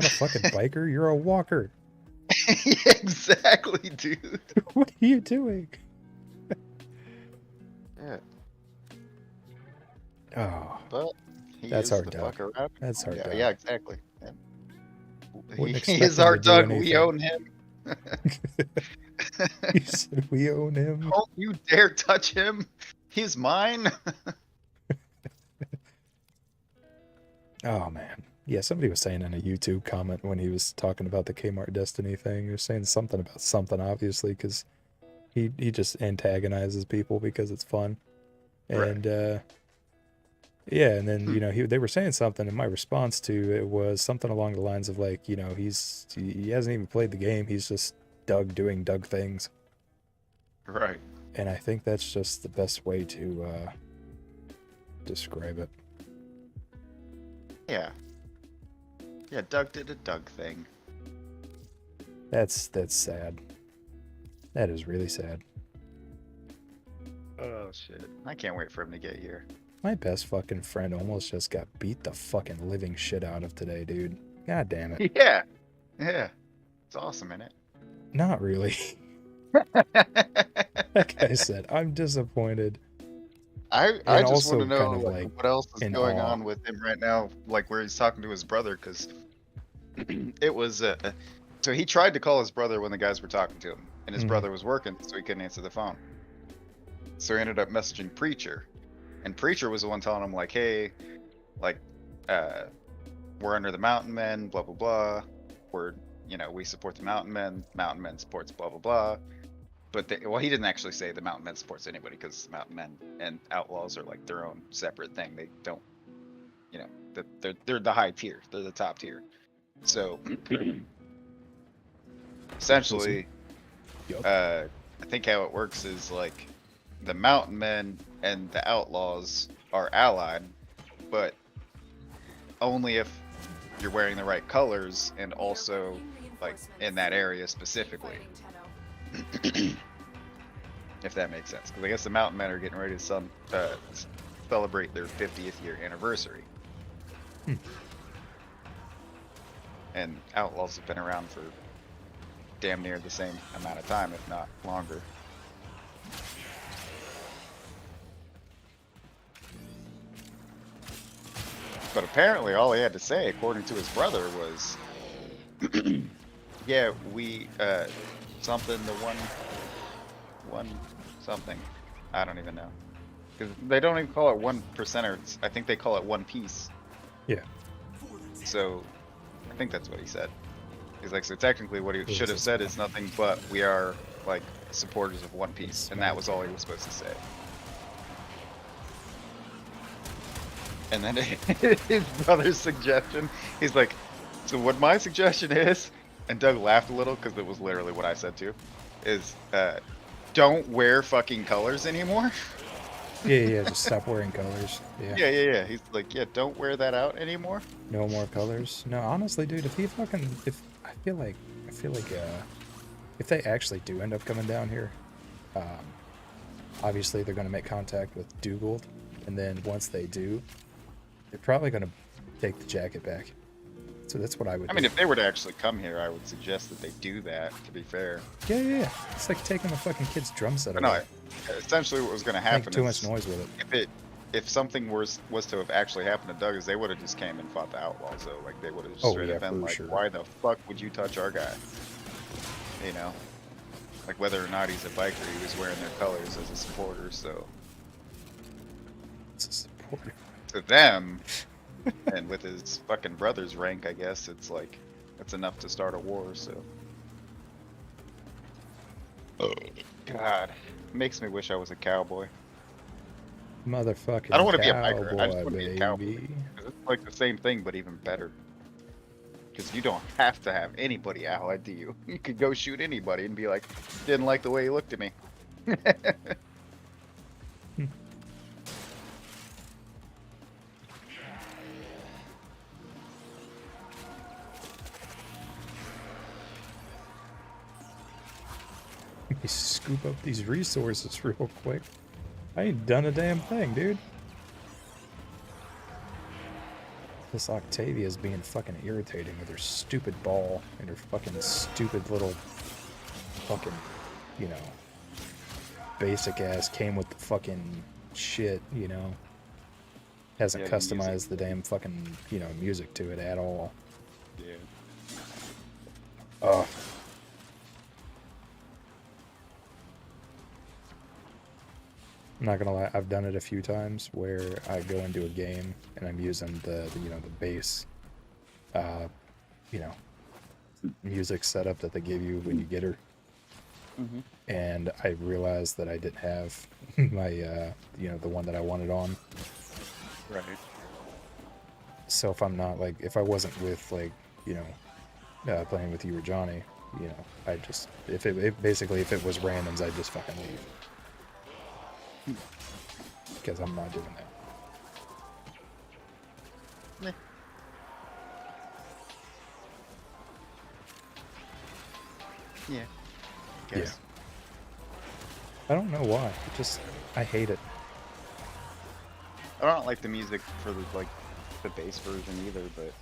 fucking biker. You're a walker. Yeah, exactly, dude. What are you doing? Yeah. Oh, but that's our dog. That's our dog. Yeah, exactly. He is our dog. We own him. You said we own him. Don't you dare touch him. He's mine. Oh man. Yeah, somebody was saying in a YouTube comment when he was talking about the Kmart Destiny thing, he was saying something about something, obviously, because he just antagonizes people because it's fun. And yeah, and then you know they were saying something, and my response to it was something along the lines of like, you know, he hasn't even played the game, he's just doing Doug things. Right. And I think that's just the best way to describe it. Yeah. Yeah, Doug did a Doug thing. That's sad. That is really sad. Oh shit. I can't wait for him to get here. My best fucking friend almost just got beat the fucking living shit out of today, dude. God damn it. Yeah. Yeah. It's awesome, isn't it? Not really. Like I said, I'm disappointed. I just want to know kind of like what else is going awe. on with him right now, like where he's talking to his brother, because it was so he tried to call his brother when the guys were talking to him, and his brother was working, so he couldn't answer the phone. So he ended up messaging Preacher, and Preacher was the one telling him like, hey, like we're under the Mountain Men, blah blah blah. We support the Mountain Men supports blah blah blah. But he didn't actually say the Mountain Men supports anybody, because Mountain Men and Outlaws are like their own separate thing. They don't, you know, they're the high tier. They're the top tier. So essentially, I think how it works is like the Mountain Men and the Outlaws are allied, but only if you're wearing the right colors and also like in that area specifically. If that makes sense, because I guess the Mountain Men are getting ready to celebrate their 50th year anniversary. And Outlaws have been around for damn near the same amount of time, if not longer. But apparently all he had to say, according to his brother, was yeah, we something, the one something, I don't even know, because they don't even call it 1%. I think they call it One Piece. Yeah. So I think that's what he said. He's like, so technically what he should have said is nothing but we are like supporters of One Piece, and that was all he was supposed to say. And then his brother's suggestion, he's like, so what my suggestion is, and Doug laughed a little because it was literally what I said too, is don't wear fucking colors anymore. Yeah, just stop wearing colors. Yeah. Yeah. He's like, yeah, don't wear that out anymore. No more colors. No, honestly, dude, if I feel like if they actually do end up coming down here, um, obviously they're gonna make contact with Dugald, and then once they do, they're probably gonna take the jacket back. So that's what I would I do. mean, if they were to actually come here, I would suggest that they do that, to be fair. Yeah. It's like taking a fucking kid's drum set But away. no, essentially what was going to happen Make too is much noise with it. if something was to have actually happened to Doug, is they would have just came and fought the outlaws. So like they would have just Oh, straight yeah, up been for like, sure. why the fuck would you touch our guy? You know, like whether or not he's a biker, he was wearing their colors as a supporter. So It's a support. to them, and with his fucking brother's rank, I guess it's like that's enough to start a war. So, oh God, makes me wish I was a cowboy. Motherfucking I don't want to be a cowboy, biker. I just want to be a cowboy. baby. 'Cause it's like the same thing, but even better. Because you don't have to have anybody allied to you. You could go shoot anybody and be like, didn't like the way he looked at me. Let me scoop up these resources real quick. I ain't done a damn thing, dude. This Octavia's being fucking irritating with her stupid ball and her fucking stupid little fucking, you know, basic ass came with the fucking shit, you know. Hasn't Yeah, the customized music. the damn fucking, you know, music to it at all. Yeah. Ugh. I'm not gonna lie, I've done it a few times where I go into a game and I'm using the you know, the base, you know, music setup that they give you when you get her, Mm-hmm. and I realized that I didn't have my, you know, the one that I wanted on. Right. So if I'm not like, if I wasn't with like, you know, playing with you or Johnny, you know, I just, if it basically if it was randoms, I'd just fucking leave. Because I'm not doing that. Yeah. Yeah. Guess. I don't know why. It just, I hate it. I don't like the music for the bass version either, but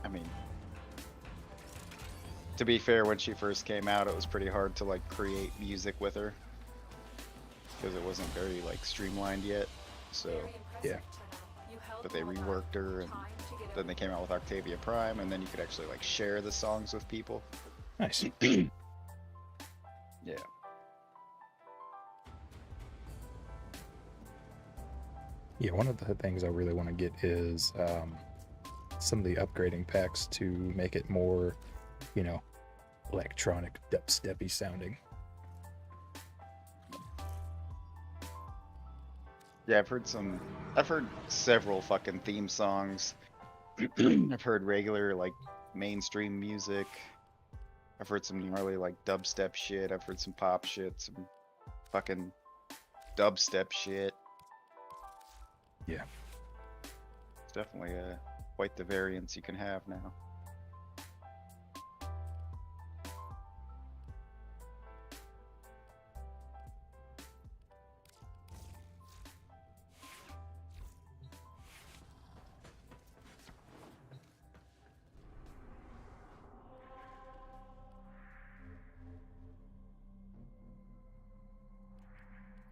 I mean, to be fair, when she first came out, it was pretty hard to like create music with her because it wasn't very like streamlined yet. So Yeah. but they reworked her, and then they came out with Octavia Prime, and then you could actually like share the songs with people. Nice. Yeah. Yeah, one of the things I really want to get is some of the upgrading packs to make it more, you know, electronic dubsteppy sounding. Yeah, I've heard several fucking theme songs. I've heard regular like mainstream music. I've heard some gnarly like dubstep shit. I've heard some pop shit, some fucking dubstep shit. Yeah. It's definitely quite the variance you can have now.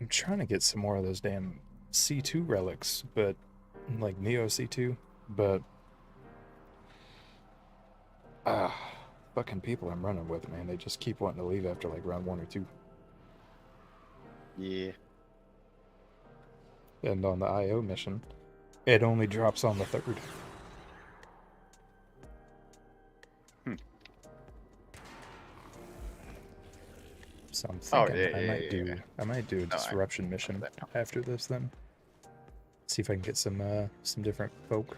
I'm trying to get some more of those damn C2 relics, but like Neo C2, but fucking people I'm running with, man, they just keep wanting to leave after like round 1 or 2. Yeah. And on the IO mission, it only drops on the 3rd. So I'm thinking I might do a disruption mission after this then. See if I can get some different folk.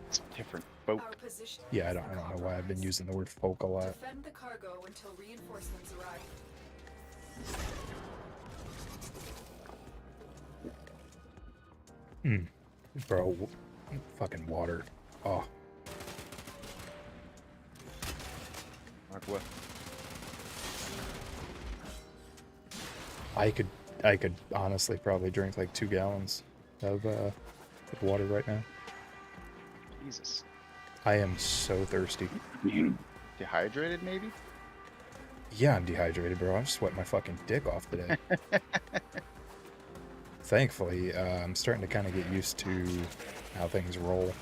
It's different boat. Our position. Yeah, I don't know why I've been using the word folk a lot. Defend the cargo until reinforcements arrive. Bro, fucking water. Oh, Aqua. I could honestly probably drink like 2 gallons of water right now. Jesus. I am so thirsty. Dehydrated, maybe? Yeah, I'm dehydrated, bro. I'm sweating my fucking dick off today. Thankfully, I'm starting to kind of get used to how things roll.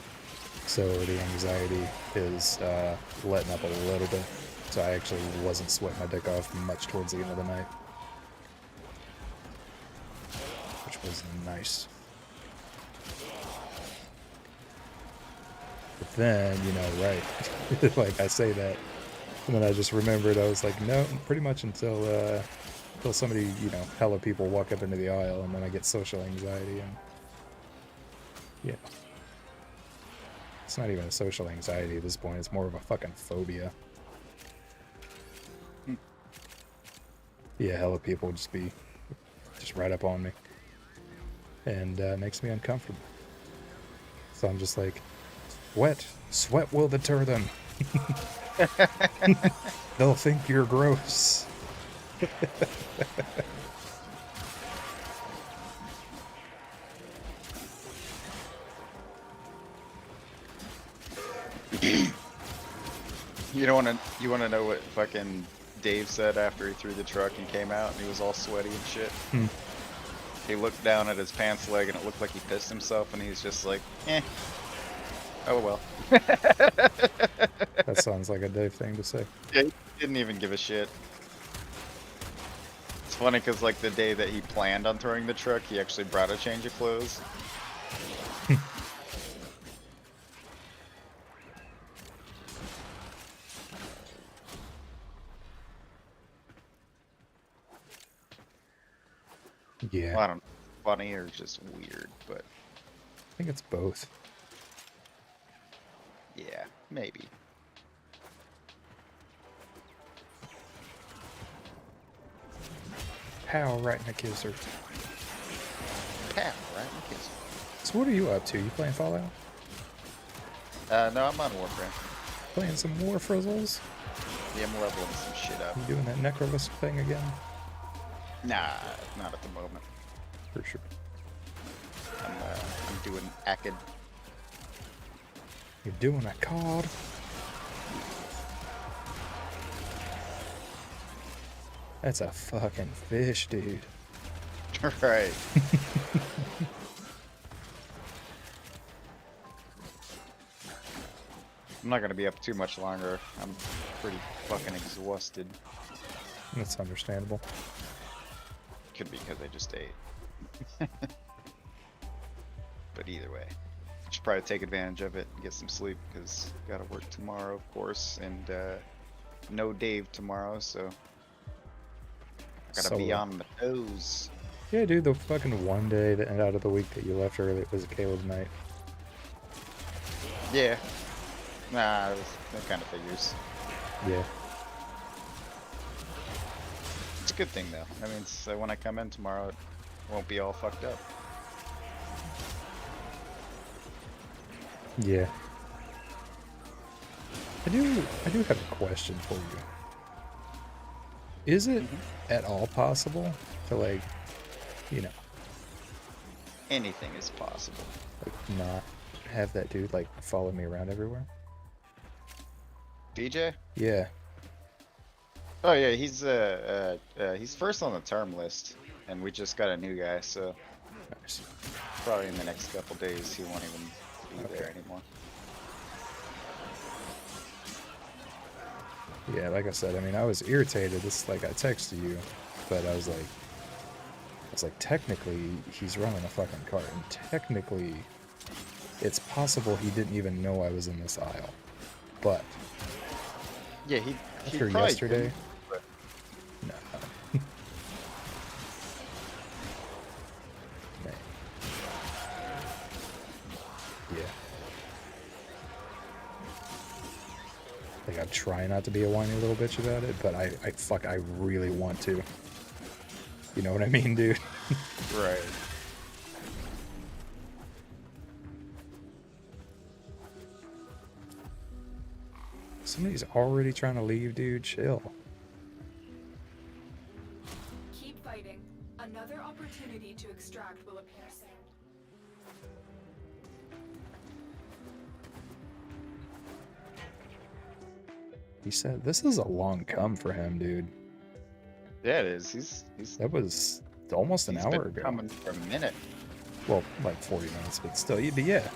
So the anxiety is letting up a little bit. So I actually wasn't sweating my dick off much towards the end of the night. Which was nice. But then, you know, right, like I say that, and then I just remembered, I was like, no, pretty much until somebody, you know, hella people walk up into the aisle, and then I get social anxiety, and yeah. It's not even a social anxiety at this point, it's more of a fucking phobia. Yeah, hella people just be just right up on me. And makes me uncomfortable. So I'm just like, sweat will deter them. They'll think you're gross. You wanna know what fucking Dave said after he threw the truck and came out and he was all sweaty and shit? He looked down at his pants leg and it looked like he pissed himself and he's just like, eh. Oh well. That sounds like a Dave thing to say. Yeah, he didn't even give a shit. It's funny because like the day that he planned on throwing the truck, he actually brought a change of clothes. Yeah, Well, I don't know, funny or just weird, but I think it's both. yeah, maybe. Pow, right in the kisser. Pow, right in the kiss. So what are you up to? You playing Fallout? No, I'm on Warframe. Playing some War Frizzles? Yeah, I'm leveling some shit up. You doing that necrolist thing again? Nah, not at the moment. For sure. I'm doing Akid. You're doing a card? That's a fucking fish, dude. Right. I'm not gonna be up too much longer. I'm pretty fucking exhausted. That's understandable. Could be because I just ate. But either way, should probably take advantage of it and get some sleep because gotta work tomorrow, of course, and no Dave tomorrow, so gotta be Solo. on the toes. Yeah, dude, the fucking one day that out of the week that you left early was Caleb's night. Yeah. Nah, that kind of figures. Yeah. It's a good thing though. That means when I come in tomorrow, it won't be all fucked up. Yeah. I do have a question for you. Is it at all possible to, like, you know, Anything is possible. like not have that dude like follow me around everywhere? DJ? Yeah. Oh yeah, he's first on the term list, and we just got a new guy, so Nice. probably in the next couple days he won't even be there anymore. Yeah, like I said, I mean, I was irritated. This, like, I texted you, but I was like, technically, he's running a fucking cart, and technically, it's possible he didn't even know I was in this aisle. But Yeah, he after probably yesterday, didn't, but no. Man. Like, I'm trying not to be a whiny little bitch about it, but I really want to. You know what I mean, dude? Right. Somebody's already trying to leave, dude. Chill. Keep fighting. Another opportunity to extract will appear soon. He said, this is a long come for him, dude. Yeah, it is. He's That was almost an he's hour been ago. coming for a minute. Well, like 40 minutes, but still, but yeah.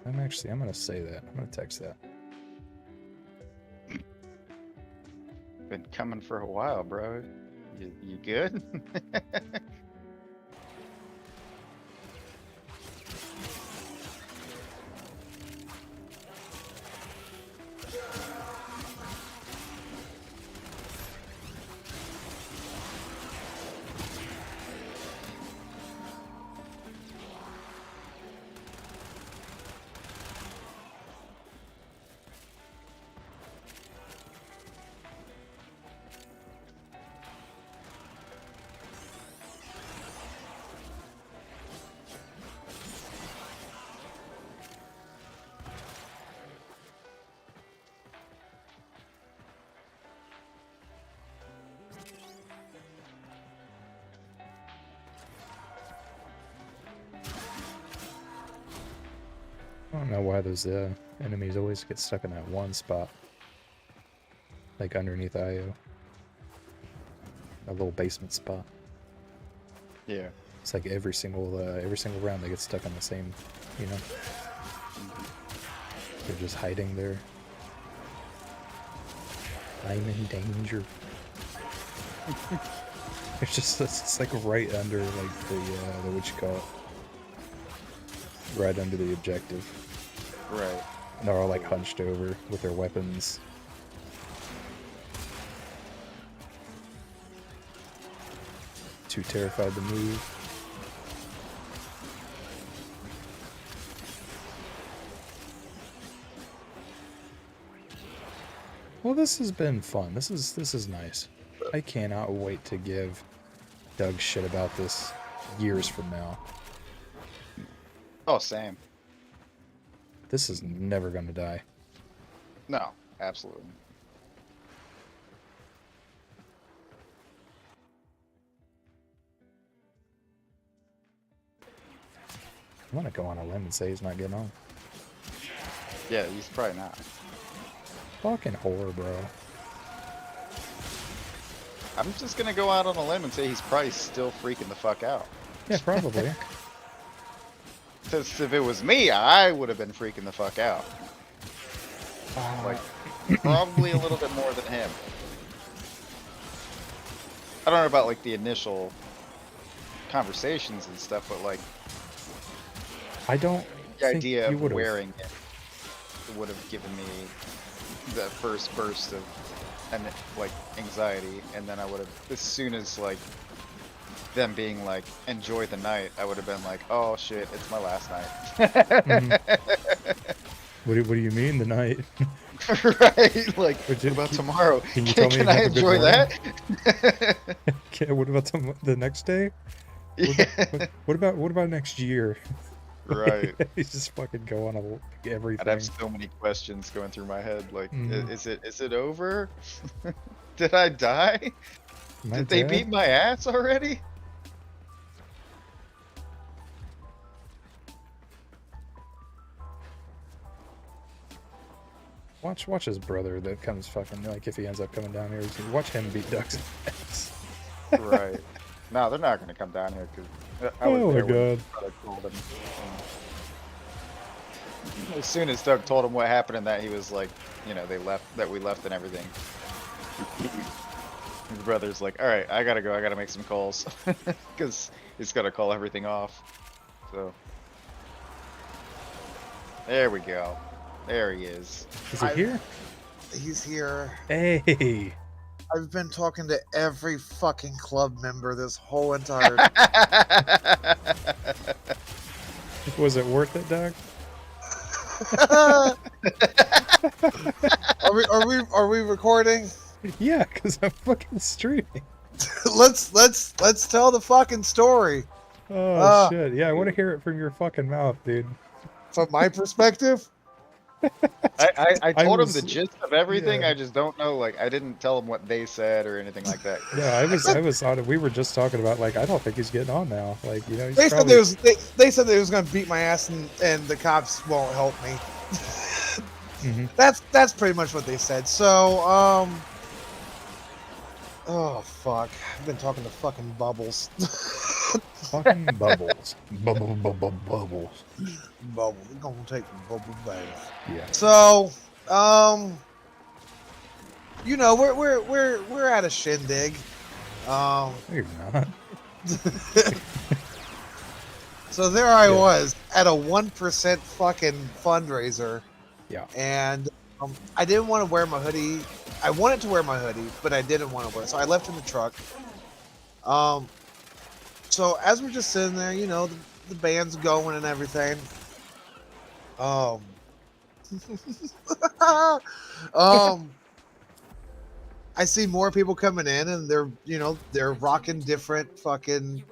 I'm gonna say that. I'm gonna text that. Been coming for a while, bro. You good? I don't know why those enemies always get stuck in that one spot. Like underneath IO. A little basement spot. Yeah. It's like every single round they get stuck on the same, you know? They're just hiding there. I'm in danger. It's like right under like the what you call it? Right under the objective. Right. And they're all like hunched over with their weapons. Too terrified to move. Well, this has been fun. This is nice. I cannot wait to give Doug shit about this years from now. Oh, same. This is never gonna die. No, absolutely. I want to go on a limb and say he's not getting on. Yeah, he's probably not. Fucking whore, bro. I'm just gonna go out on a limb and say he's probably still freaking the fuck out. Yeah, probably. Because if it was me, I would have been freaking the fuck out. Like, probably a little bit more than him. I don't know about like the initial conversations and stuff, but like I don't the think idea you of would've. wearing it would have given me the first burst of like anxiety, and then I would have, as soon as like them being like enjoy the night, I would have been like, oh shit, it's my last night. What do you mean the night? Right? Like, Would you- what about tomorrow? can you tell me Can you I have a good enjoy morning? that? Okay, what about the next day? Yeah. What about next year? Right. He's just fucking going on everything. I'd have so many questions going through my head. Like, Mhm. is it over? Did I die? Am I Did they dead? beat my ass already? Watch his brother that comes fucking, like, if he ends up coming down here, watch him beat Duck's ass. Right. No, they're not gonna come down here because I was Oh my there when God. Doug told them. As soon as Doug told him what happened and that he was like, you know, we left and everything. His brother's like, all right, I gotta go. I gotta make some calls because he's gotta call everything off. So there we go. There he is. Is he here? He's here. Hey. I've been talking to every fucking club member this whole entire Was it worth it, Doug? Are we recording? Yeah, because I'm fucking streaming. let's tell the fucking story. Oh shit! Yeah, I want to hear it from your fucking mouth, dude. From my perspective. I told him the was- gist of everything. yeah. I just don't know. Like, I didn't tell him what they said or anything like that. No, I was on it. We were just talking about like I don't think he's getting on now. Like he's They probably, they said they was gonna beat my ass and the cops won't help me. Mhm. That's pretty much what they said. So oh fuck, I've been talking to fucking bubbles. fucking bubbles, bubbles. Bubble, we're gonna take the bubble bath. Yeah. So you know we're at a shindig. No, you're not. So there I Yeah. was at a 1% fucking fundraiser. Yeah. And I didn't want to wear my hoodie. I wanted to wear my hoodie, but I didn't want to wear it. So I left it in the truck. So as we're just sitting there, you know, the band's going and everything. I see more people coming in and they're rocking different fucking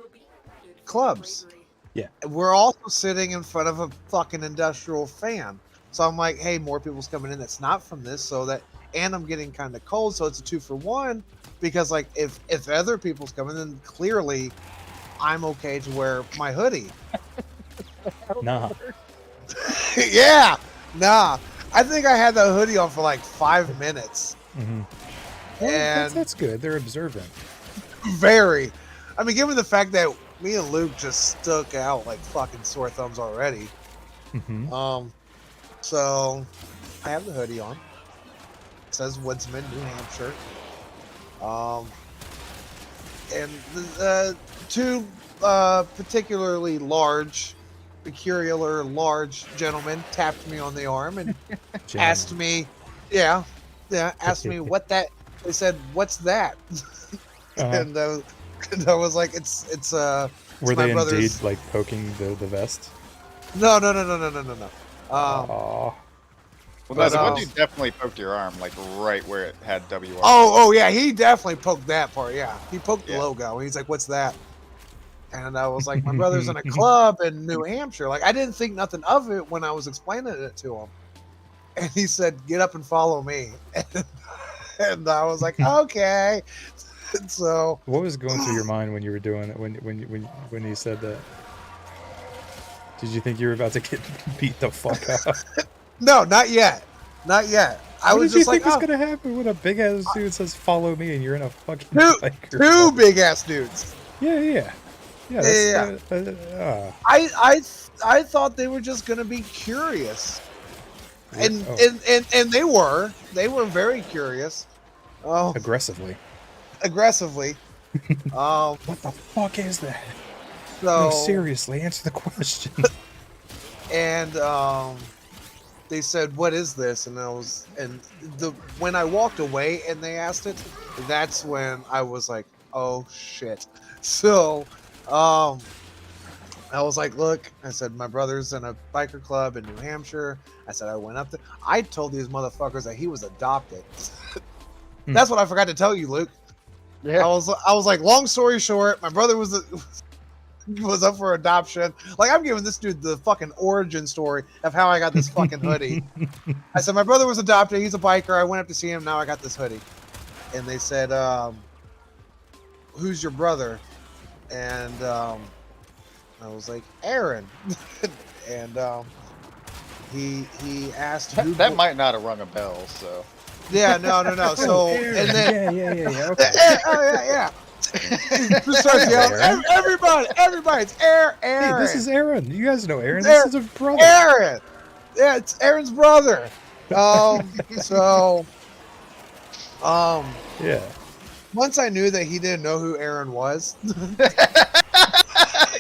clubs. Yeah. We're also sitting in front of a fucking industrial fan. So I'm like, hey, more people's coming in that's not from this, and I'm getting kind of cold, so it's a 2-for-1. Because like if other people's coming, then clearly I'm okay to wear my hoodie. Nah. Yeah, nah. I think I had the hoodie on for like 5 minutes. Mm-hmm. Well, And that's good. They're observant. very. I mean, given the fact that me and Luke just stuck out like fucking sore thumbs already. Mm-hmm. So I have the hoodie on. It says Woodsman, New Hampshire. And the two particularly peculiar large gentlemen tapped me on the arm and asked me, asked me what that. They said, "What's that?" And I was like, "It's Were my they brother's- indeed like poking the vest? no." Well, But, no, the one dude definitely poked your arm, like right where it had WR. Oh yeah, he definitely poked that part. Yeah, he poked the Yeah. logo. And he's like, "What's that?" And I was like, "My brother's in a club in New Hampshire." Like, I didn't think nothing of it when I was explaining it to him. And he said, "Get up and follow me." And I was like, "Okay." And so What was going through your mind when you were doing it? When you said that? Did you think you were about to get beat the fuck up? no, not yet, not yet. I What was did you just like, think was "Oh, gonna happen when a big ass dude says "Follow me" and you're in a fucking biker two club? big ass dudes." Yeah. Yeah. I thought they were just gonna be curious. And they were very curious. Aggressively. Aggressively. What the fuck is that? So No, seriously, answer the question. and they said, "What is this?" And when I walked away and they asked it, that's when I was like, "Oh shit!" So I was like, "Look," I said, "my brother's in a biker club in New Hampshire." I said, "I went up there." I told these motherfuckers that he was adopted. That's what I forgot to tell you, Luke. Yeah. I was like, long story short, my brother was up for adoption. Like, I'm giving this dude the fucking origin story of how I got this fucking hoodie. I said, my brother was adopted. He's a biker. I went up to see him. Now I got this hoodie. And they said, "Who's your brother?" And I was like, "Aaron." And he asked who That might not have rung a bell, so. Yeah, no. So and then yeah. Okay. yeah. Just starts yelling, everybody, it's Aaron. Hey, this is Aaron. You guys know Aaron. It's This is his brother. Aaron. Yeah, it's Aaron's brother. Yeah. Once I knew that he didn't know who Aaron was,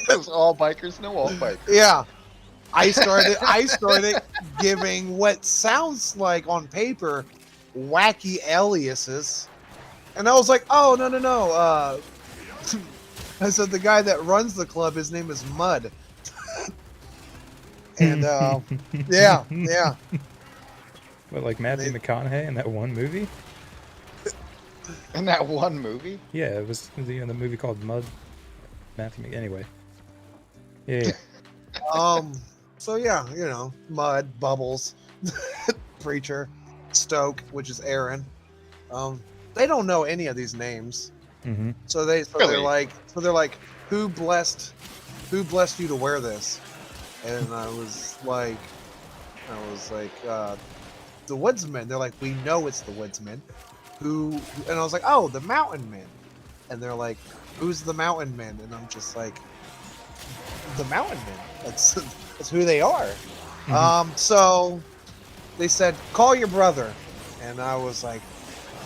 Because all bikers know all bikers. yeah, I started giving what sounds like on paper wacky aliases, and I was like, "Oh no." I said the guy that runs the club, his name is Mud. And yeah. But like Matthew McConaughey in that one movie? In that one movie? Yeah, it was the movie called Mud. Anyway. Yeah. So yeah, Mud, Bubbles, Preacher, Stoke, which is Aaron. They don't know any of these names. Mm-hmm. They're like, who blessed you to wear this? And I was like, the Woodsman. They're like, we know it's the Woodsman. Who? And I was like, oh, the Mountain Men. And they're like, who's the Mountain Men? And I'm just like, the Mountain Men. That's who they are. Mm-hmm. So they said, call your brother. And I was like,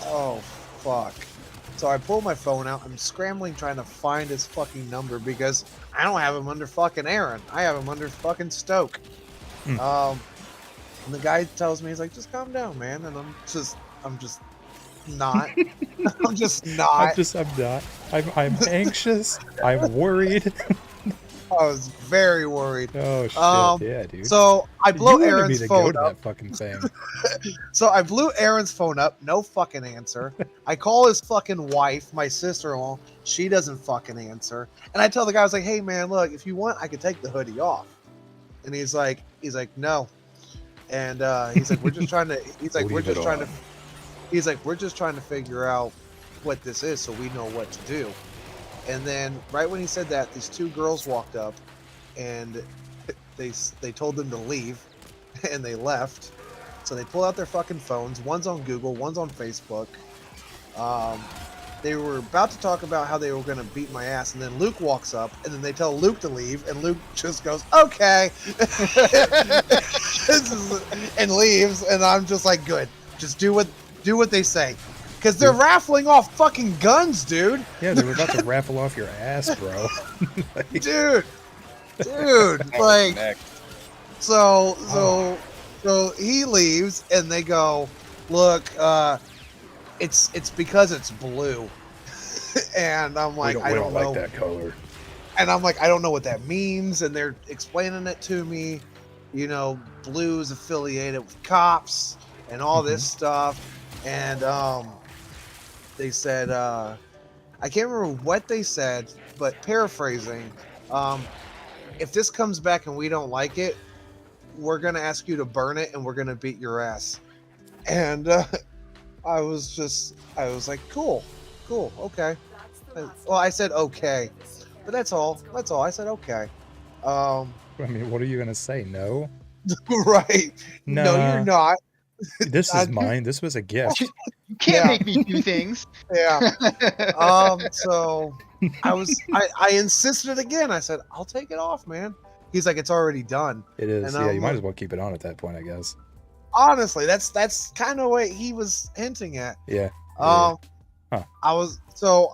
oh, fuck. So I pulled my phone out. I'm scrambling trying to find his fucking number because I don't have him under fucking Aaron. I have him under fucking Stoke. Mm. And the guy tells me, he's like, just calm down, man. And I'm just not. I'm just not. I'm not. I'm anxious. I'm worried. I was very worried. Oh shit! Yeah, dude. So I blow You wanted me Aaron's to phone go to up. that fucking thing. So I blew Aaron's phone up. No fucking answer. I call his fucking wife, my sister-in-law. She doesn't fucking answer. And I tell the guy, I was like, hey man, look, if you want, I could take the hoodie off. And he's like, no. And he's like, we're just trying to. He's like, we're just trying to. He's like, we're just trying to figure out what this is so we know what to do. And then right when he said that, these two girls walked up and they told them to leave and they left. So they pull out their fucking phones. One's on Google, one's on Facebook. They were about to talk about how they were going to beat my ass. And then Luke walks up and then they tell Luke to leave. And Luke just goes, okay. And leaves. And I'm just like, good. Just do what they say. Because they're raffling off fucking guns, dude. Yeah, they were about to raffle off your ass, bro. Like, dude, like, so he leaves, and they go, look, it's because it's blue, and I'm like, I don't know that color, and I'm like, I don't know what that means, and they're explaining it to me, blue is affiliated with cops and all this stuff, and they said, I can't remember what they said, but paraphrasing, if this comes back and we don't like it, we're going to ask you to burn it and we're going to beat your ass. And I was like, cool, okay. Well, I said okay, but that's all. I said okay. I mean, what are you going to say? No? Right. Nah. No, you're not. This is mine. This was a gift. You can't make me do things. Yeah. So I insisted again. I said, I'll take it off, man. He's like, it's already done. It is. And Yeah, you might as well keep it on at that point, I guess. Honestly, that's kind of what he was hinting at. Yeah. Huh. Yeah.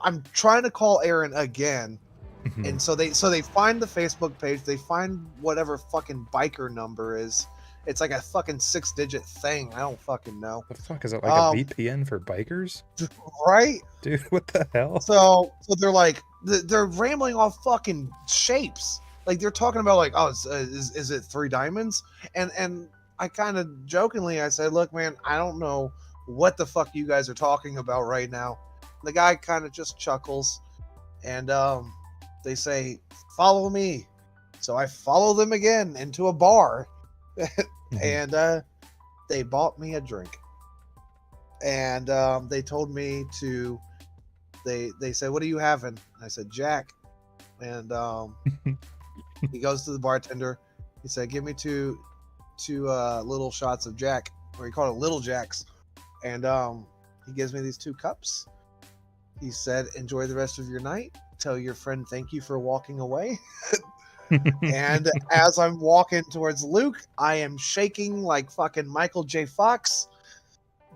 I'm trying to call Aaron again. Mhm. And so they find the Facebook page, they find whatever fucking biker number is. It's like a fucking 6-digit thing. I don't fucking know. The fuck is it, like a VPN for bikers? Right? Dude, what the hell? So they're like they're rambling off fucking shapes. Like they're talking about like, oh, is it 3 diamonds? And I kind of jokingly I said, look, man, I don't know what the fuck you guys are talking about right now. The guy kind of just chuckles, and they say, follow me. So I follow them again into a bar. And they bought me a drink, and they told me to. They said, "What are you having?" And I said, "Jack." And he goes to the bartender. He said, "Give me two little shots of Jack," or he called it Little Jacks. And he gives me these 2 cups. He said, "Enjoy the rest of your night. Tell your friend thank you for walking away." And as I'm walking towards Luke, I am shaking like fucking Michael J. Fox,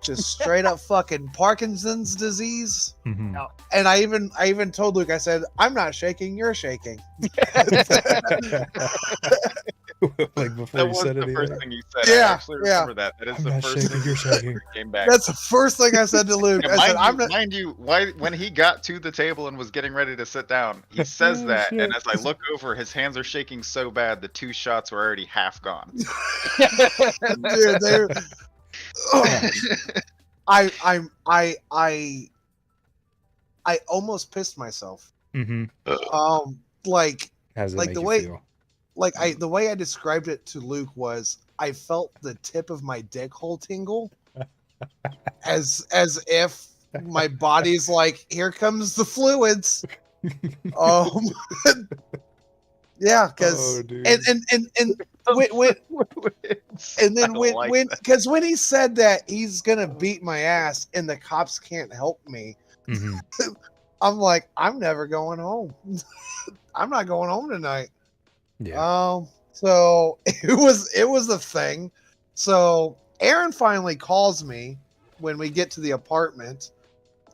just straight up fucking Parkinson's disease. Mhm. And I even told Luke, I said, I'm not shaking, you're shaking. Like before That you was said the anything. first thing you said. Yeah, I actually remember that. That is I'm the not first shaking, thing you're shaking. came back. That's the first thing I said to Luke. And I said, I'm not. mind you, when he got to the table and was getting ready to sit down, he says Oh, that, shit. and as I look over, his hands are shaking so bad, the 2 shots were already half gone. Dude, they. I almost pissed myself. Mm-hmm. Like How does it Like make the you way- feel? the way I described it to Luke was I felt the tip of my dick hole tingle, as if my body's like, here comes the fluids. Yeah, because Oh, dude. and when and then when he said that he's gonna beat my ass and the cops can't help me, Mm-hmm. I'm like, I'm never going home. I'm not going home tonight. Yeah. So it was the thing. So Aaron finally calls me when we get to the apartment,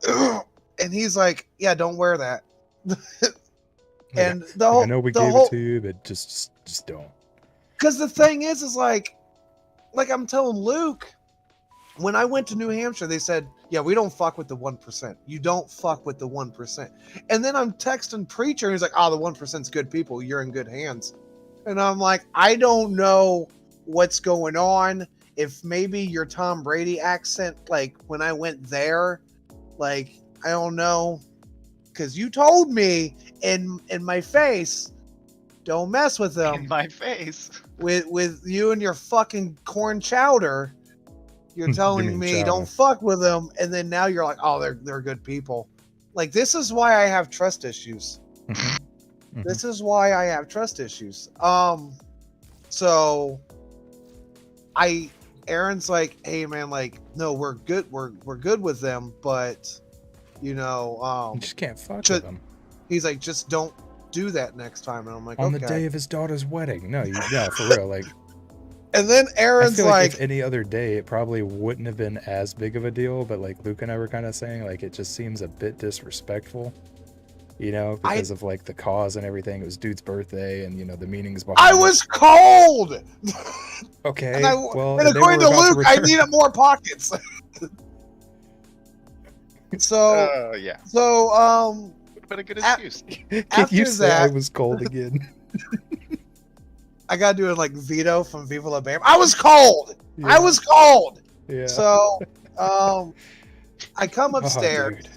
and he's like, "Yeah, don't wear that." And the whole I know we the gave whole it to you, but just don't. because the thing is like I'm telling Luke, when I went to New Hampshire, they said, "Yeah, we don't fuck with the 1%. You don't fuck with the 1%." And then I'm texting Preacher, and he's like, "Oh, the 1%'s good people. You're in good hands." And I'm like, I don't know what's going on. If maybe your Tom Brady accent, like when I went there, like I don't know, because you told me in my face, don't mess with them. in my face. With you and your fucking corn chowder, you're You telling mean me chowder. don't fuck with them, and then now you're like, oh, they're good people. Like, this is why I have trust issues. Mhm. Mhm. This is why I have trust issues. So Aaron's like, hey man, like, no, we're good. We're good with them, but you know, You just can't fuck ju- with them. he's like, just don't do that next time. And I'm like, On okay. the day of his daughter's wedding. No, for real. Like, And then I Aaron's feel like like, if any other day, it probably wouldn't have been as big of a deal. But like Luke and I were kind of saying, like, it just seems a bit disrespectful, you know, because of like the cause and everything. It was dude's birthday, and you know the meanings behind I it. was cold. Okay. And, Well, and they according were to about Luke, I return. needed more pockets. So, Yeah. so, But a good At- excuse. Can after you say I that- was cold again? I gotta do it like Vito from Viva La Bam. I was cold. I Yeah. was cold. Yeah. So, I come Oh, upstairs. dude.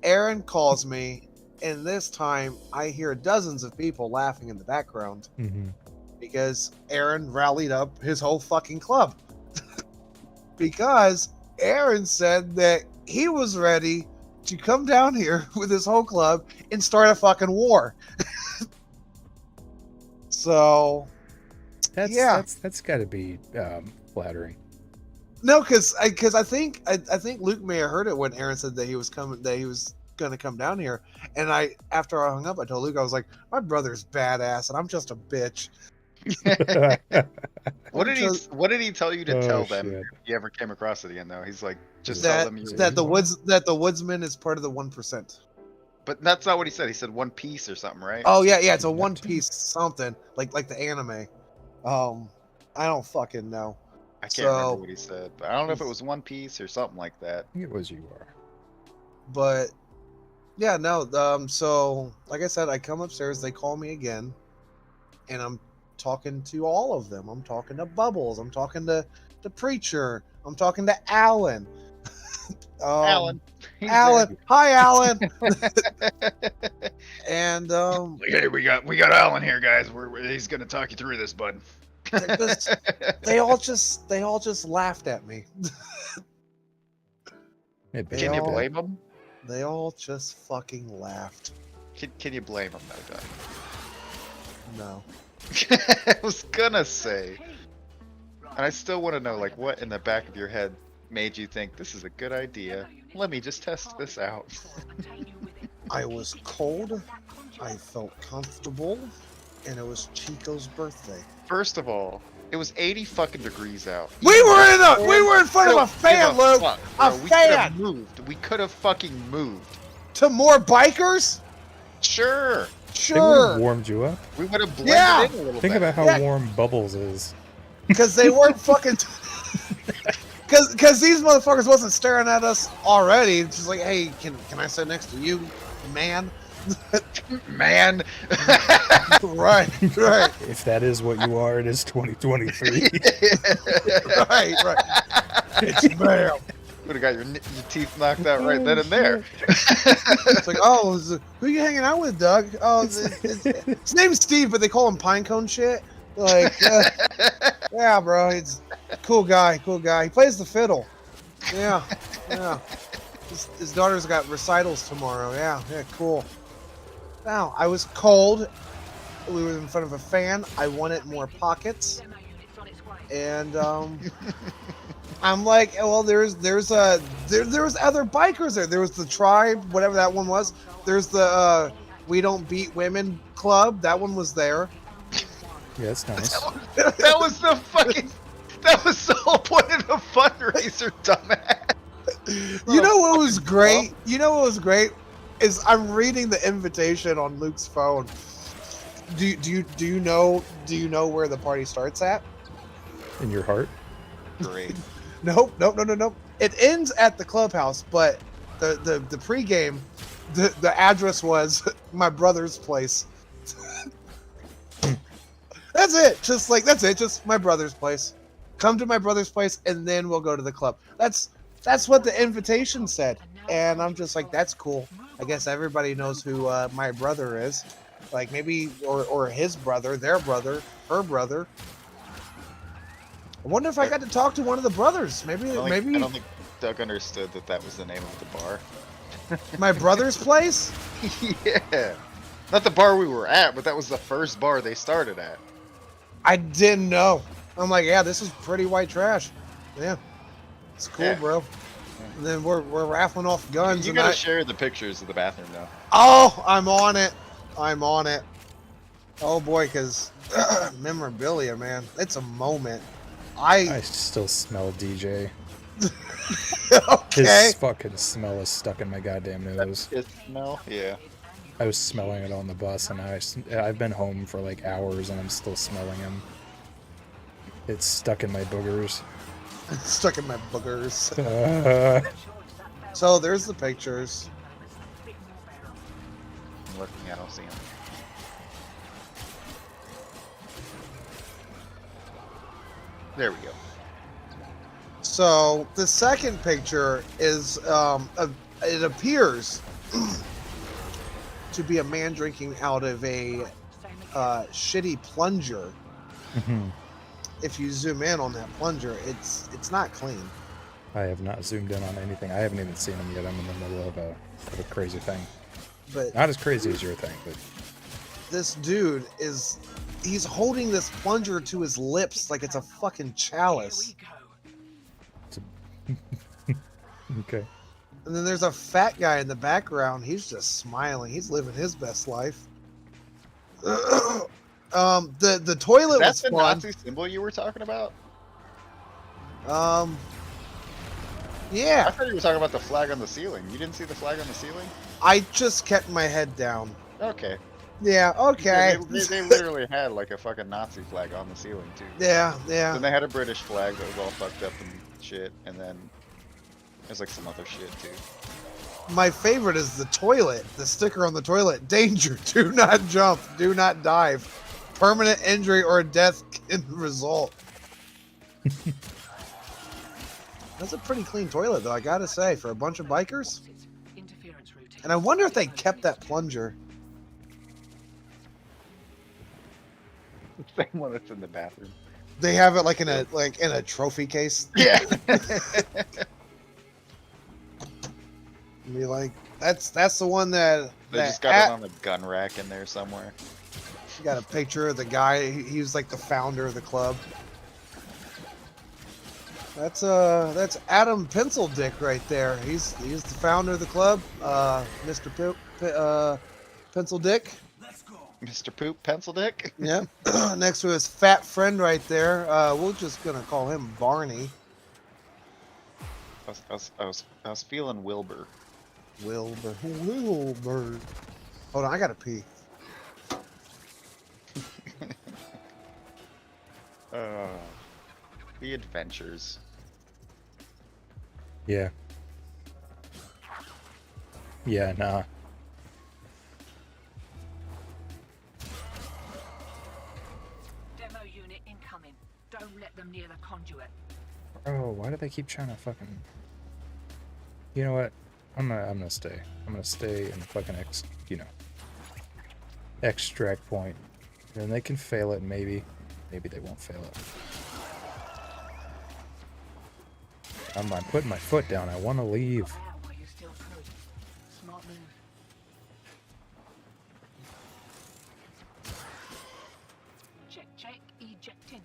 Aaron calls me, and this time I hear dozens of people laughing in the background Mhm. because Aaron rallied up his whole fucking club. Because Aaron said that he was ready to come down here with his whole club and start a fucking war. So, yeah. That's got to be flattering. no, because I think Luke may have heard it when Aaron said that he was gonna come down here, and after I hung up, I told Luke, I was like, my brother's badass, and I'm just a bitch. What did he tell you to Oh, tell them shit. if you ever came across it again though? He's like, just That- tell them you That the woodsman is part of the 1%. But that's not what he said. He said one piece or something, right? Oh yeah, it's a What? One Piece something like the anime. I don't fucking know. I can't remember so- what he said, but I don't know if it was one piece or something like that. I think it was you are. But yeah, no. So like I said, I come upstairs. They call me again, and I'm talking to all of them. I'm talking to Bubbles. I'm talking to the Preacher. I'm talking to Alan. Alan. He's Alan. Hi, Alan. And there. Hey, we got Alan here, guys. He's gonna talk you through this, bud. they all just laughed at me. It They Can you all- blame him? They all just fucking laughed. Can you blame him though, Doug? No. I was gonna say. And I still want to know, like, what in the back of your head made you think this is a good idea? Let me just test this out. I was cold. I felt comfortable, and it was Chico's birthday. First of all, it was 80 fucking degrees out. We were in front of a fan, Luke. A We could fan. have moved. We could have fucking moved. To more bikers. Sure. They would have Sure. warmed you up. We would have blended Yeah. in a little Think bit. about how Yeah. warm Bubbles is. Because they weren't fucking. Because these motherfuckers wasn't staring at us already. It's just like, hey, can I sit next to you, man? Man. Right. If that is what you are, it is 2023. Right. It's bam. Would have got your teeth knocked out right then and there. It's like, oh, who you hanging out with, Doug? Oh, his name's Steve, but they call him Pinecone shit. Like, yeah, bro, he's a cool guy. He plays the fiddle. Yeah. His daughter's got recitals tomorrow. Yeah, cool. Now, I was cold. We were in front of a fan. I wanted more pockets. And I'm like, well, there was other bikers there. There was the tribe, whatever that one was. There's the We Don't Beat Women Club. That one was there. Yeah, it's nice. That was the fucking. That was the whole point of the fundraiser, dumbass. You know what was great? Is I'm reading the invitation on Luke's phone. Do you know where the party starts at? In your heart? Great. Nope. It ends at the clubhouse, but the pregame, the address was my brother's place. That's it. Just my brother's place. Come to my brother's place, and then we'll go to the club. That's what the invitation said, and I'm just like, that's cool. I guess everybody knows who my brother is, like maybe or his brother, their brother, her brother. I wonder if I got to talk to one of the brothers. Maybe I don't think Doug understood that was the name of the bar. my brother's place. Yeah. Not the bar we were at, but that was the first bar they started at. I didn't know. I'm like, yeah, this is pretty white trash. Yeah, it's cool, Yeah. bro. And then we're raffling off guns. You and gotta share the pictures of the bathroom now. Oh, I'm on it. Oh boy, because memorabilia, man. It's a moment. I still smell DJ. Okay. His fucking smell is stuck in my goddamn nose. It smell? Yeah. I was smelling it on the bus, and I've been home for like hours, and I'm still smelling him. It's stuck in my boogers. Stuck in my boogers. Uh, So there's the pictures. I'm looking, I don't see him. There we go. So the second picture is it appears to be a man drinking out of a shitty plunger. mhm. If you zoom in on that plunger, it's not clean. I have not zoomed in on anything. I haven't even seen him yet. I'm in the middle of a crazy thing. But Not as crazy as your thing, but this dude he's holding this plunger to his lips like it's a fucking chalice. it's okay. And then there's a fat guy in the background. He's just smiling. He's living his best life. The toilet That's was the fun. Nazi symbol you were talking about? I Yeah. thought you were talking about the flag on the ceiling. You didn't see the flag on the ceiling? I just kept my head down. Okay. Yeah. Okay. They literally had like a fucking Nazi flag on the ceiling too. Yeah. Then they had a British flag that was all fucked up and shit, and then there's like some other shit too. My favorite is the toilet. The sticker on the toilet. Danger. Do not jump. Do not dive. Permanent injury or death can result. That's a pretty clean toilet, though, I gotta say, for a bunch of bikers. And I wonder if they kept that plunger. Same one that's in the bathroom. They have it like in a trophy case. Yeah. Be like, that's the one that They just got it on the gun rack in there somewhere. got a picture of the guy. He was like the founder of the club. That's Adam Pencil Dick right there. He's the founder of the club. Mr. Pencil Dick. Mr. Poop Pencil Dick. Yeah. Next to his fat friend right there. We're just gonna call him Barney. I was feeling Wilbur. Wilbur. Hold on, I gotta pee. The adventures. Yeah. Yeah, nah. Demo unit incoming. Don't let them near the conduit. Bro, why do they keep trying to fucking... You know what? I'm gonna stay. I'm gonna stay in the fucking extract point. Then they can fail it, maybe. Maybe they won't fail it. I'm putting my foot down. I want to leave. Out while you're still free. Smart move. Check, check, ejecting.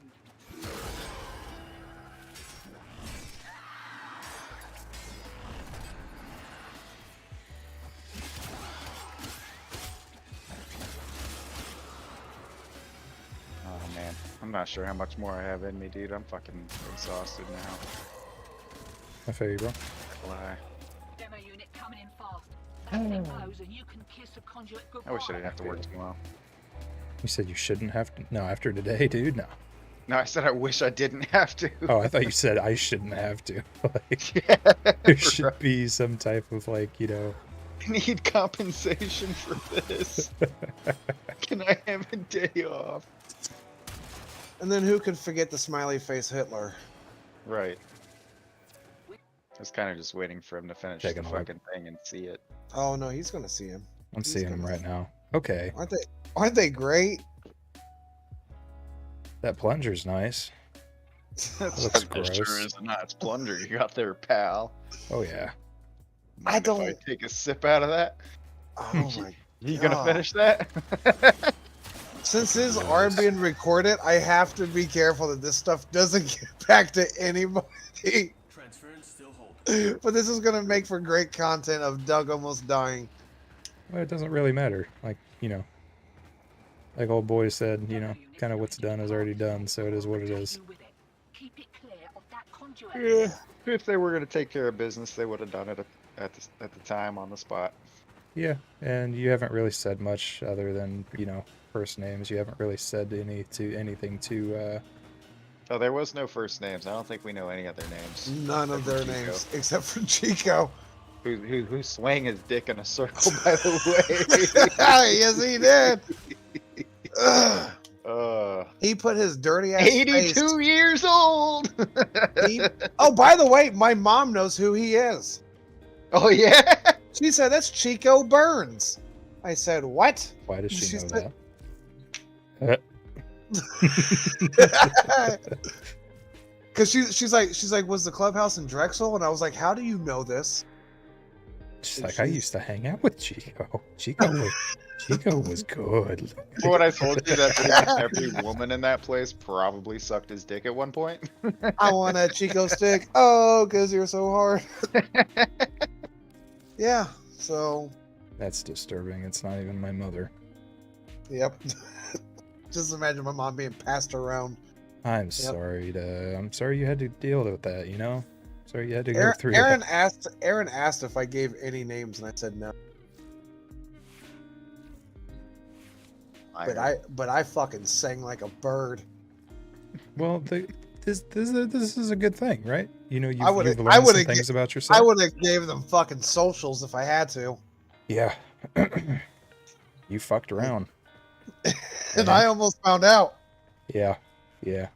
Oh man, I'm not sure how much more I have in me, dude. I'm fucking exhausted now. I feel you, bro. Lie. Demo unit coming in fast. That thing blows and you can kiss the conduit goodbye. I wish I didn't have to work tomorrow. You said you shouldn't have to. No, after today, dude. No. No, I said I wish I didn't have to. Oh, I thought you said I shouldn't have to. Like, Yeah, there should right. be some type of like, you know. I need compensation for this. Can I have a day off? And then who could forget the smiley face Hitler? Right. I was kind of just waiting for him to finish Taking the a look. fucking thing and see it. Oh no, he's gonna see him. I'm He's seeing him gonna- right now. Okay, Aren't they great? that plunger's nice. That's looks that sure gross. is a nice plunder you got there, pal. Oh yeah. I Mind if don't- take a sip out of that. Oh my You gonna God. finish that? Since this are being recorded, I have to be careful that this stuff doesn't get back to anybody. Transference still hold. But this is gonna make for great content of Doug almost dying. Well, it doesn't really matter. Like, you know, like old boy said, you know, kind of what's done is already done, so it is what it is. Keep it clear of that conduit. Yeah. If they were gonna take care of business, they would have done it at the time on the spot. Yeah, and you haven't really said much other than, you know, first names. You haven't really said anything to Oh, there was no first names. I don't think we know any other names. None of their Chico. names except for Chico. Who swang his dick in a circle, by the way. Yes, he did. Ugh. He put his dirty ass 82 years old. Oh, by the way, my mom knows who he is. Oh yeah. She said that's Chico Burns. I said, what? why does she She know said- that? Because she's like, was the clubhouse in Drexel? And I was like, how do you know this? She's like, I used to hang out with Chico. Chico was good. For what I told you, that pretty much every woman in that place probably sucked his dick at one point. I want a Chico stick. Oh, because you're so hard. Yeah, so, That's disturbing. It's not even my mother. yep. Just imagine my mom being passed around. I'm sorry you had to deal with that, you know? Sorry you had to go Aaron, through Aaron that. asked if I gave any names, and I said no. But I fucking sang like a bird. Well, this is a good thing, right? You know, I would've- you've I learned some would've things about I yourself. would have gave them fucking socials if I had to. Yeah. You fucked around. And I almost found out. Yeah. Yeah.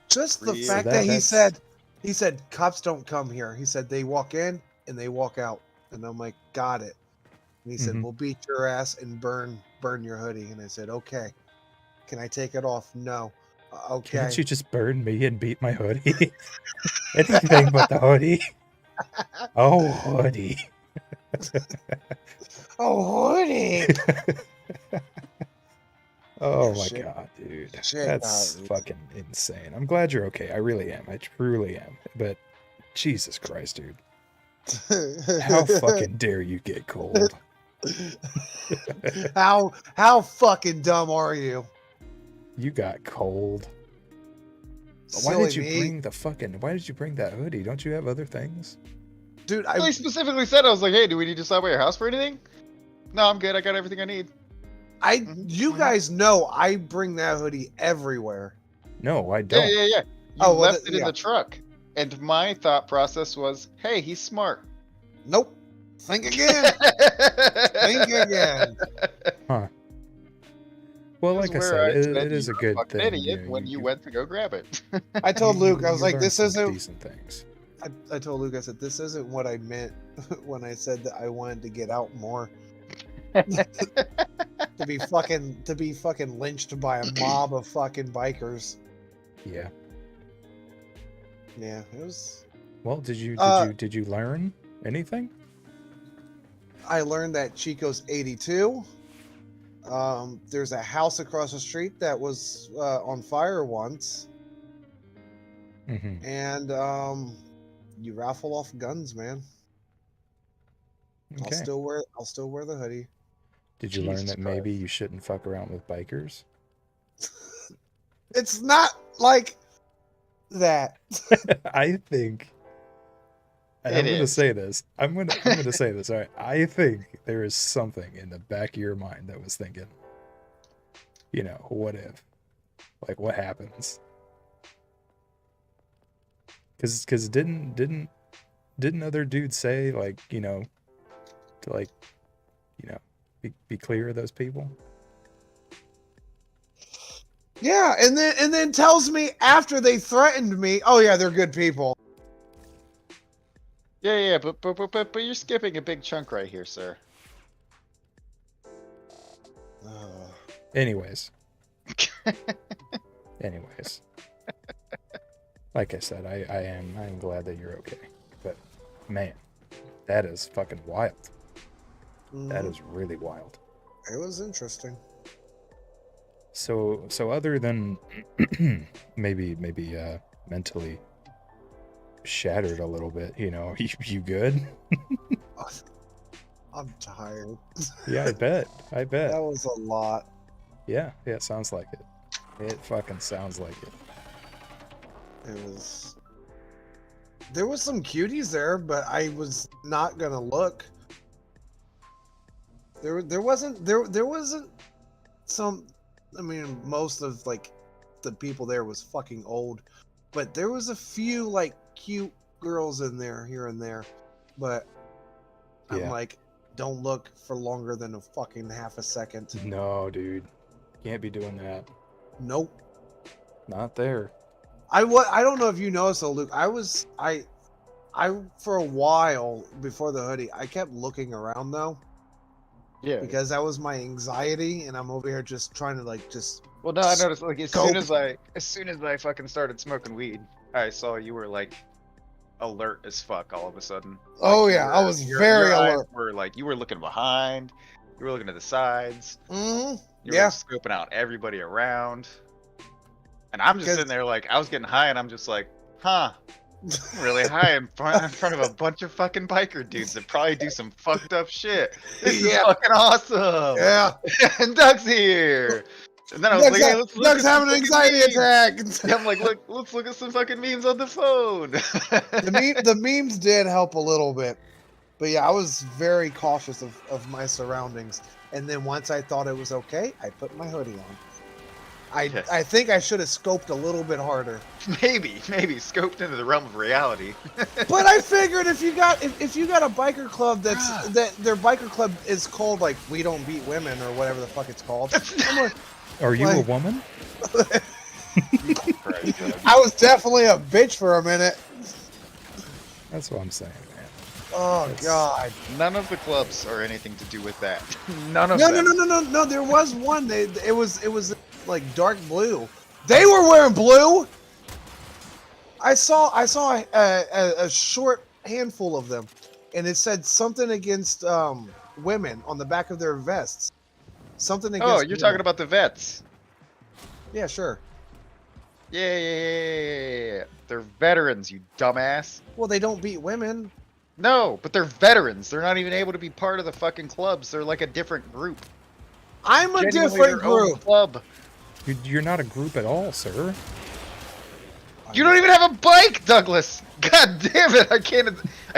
Just the Yeah, fact that- that that's- he said cops don't come here. He said they walk in and they walk out. And I'm like, got it. And he said, Mhm. we'll beat your ass and burn your hoodie. And I said, okay. Can I take it off? No. Okay. Can't you just burn me and beat my hoodie? Anything but the hoodie. Oh, hoodie. Oh, hoodie. Oh Yeah, my shit. god, dude. Shit, That's dude. fucking insane. I'm glad you're okay. I really am. I truly am. But Jesus Christ, dude. How fucking dare you get cold? how fucking dumb are you? You got cold. Why Silly did you me. why did you bring that hoodie? Don't you have other things? Dude, I specifically said, I was like, hey, do we need to stop by your house for anything? No, I'm good. I got everything I need. you guys know I bring that hoodie everywhere. No, I Yeah, don't. yeah, yeah. You Oh, well, left it in yeah. the truck. And my thought process was, hey, he's smart. Nope. Think again. Think again. Huh. Well, This is like I where said, I it, said it is you a were good fucking thing. idiot You know, when you went to go grab it. I told Luke, I was like, learn this some isn't. decent things. I told Luke, I said, this isn't what I meant when I said that I wanted to get out more. to be fucking lynched by a mob of fucking bikers. Yeah. Yeah, it was. Well, did you learn anything? I learned that Chico's 82. There's a house across the street that was on fire once, Mm-hmm. and you raffle off guns, man. Okay. I'll still wear the hoodie. Did you learn Jesus that maybe Christ. you shouldn't fuck around with bikers? It's not like that. I think. And It I'm going to is. say this. I'm going to say this. All right. I think there is something in the back of your mind that was thinking, you know, what if? Like, what happens? Because didn't other dudes say, like, you know, to, like, you know, be clear of those people? Yeah, and then tells me after they threatened me, oh yeah, they're good people. Yeah, but you're skipping a big chunk right here, sir. Anyways, like I said, I am glad that you're okay. But man, that is fucking wild. That Mhm. is really wild. It was interesting. So other than maybe mentally shattered a little bit, you know, you good? I'm tired. Yeah, I bet. That was a lot. Yeah, it sounds like it. It fucking sounds like it. It was. There was some cuties there, but I was not gonna look. There wasn't some. I mean, most of like the people there was fucking old, but there was a few like cute girls in there here and there. But I'm Yeah. like, don't look for longer than a fucking half a second. No, dude. Can't be doing that. Nope. Not there. I don't know if you noticed though, Luke. I for a while before the hoodie, I kept looking around though. Yeah. Because that was my anxiety, and I'm over here just trying to like just. Well, no, I noticed like as Scope. soon as I fucking started smoking weed, I saw you were like alert as fuck all of a sudden. Oh Like, yeah, I was very eyes alert. were like you were looking behind, you were looking to the sides, Mm-hmm. you Yeah. were scoping out everybody around, and I'm just Because- sitting there like I was getting high, and I'm just like, huh. I'm really high in front of a bunch of fucking biker dudes that probably do some fucked up shit. This is Yeah. fucking awesome. Yeah. And Doug's here. And then I was like, hey, let's look Doug's at having some an fucking anxiety memes. attack. Yeah, I'm like, let's look at some fucking memes on the phone. The memes did help a little bit, but yeah, I was very cautious of my surroundings. And then once I thought it was okay, I put my hoodie on. Yes. I think I should have scoped a little bit harder. maybe scoped into the realm of reality. But I figured if you got a biker club that their biker club is called like We Don't Beat Women or whatever the fuck it's called. I'm like, Are you a Like- woman? Christ, Doug. I was definitely a bitch for a minute. That's what I'm saying, man. Oh It's- god. None of the clubs are anything to do with that. None of No, them. no. There was one. It was like dark blue. They were wearing blue. I saw a short handful of them, and it said something against women on the back of their vests. Something against. Oh, you're talking about the vets. Yeah, sure. Yeah. They're veterans, you dumbass. Well, they don't beat women. No, but they're veterans. They're not even able to be part of the fucking clubs. They're like a different group. I'm a Genuinely different their own group. club. You're not a group at all, sir. You don't even have a bike, Douglas. God damn it! I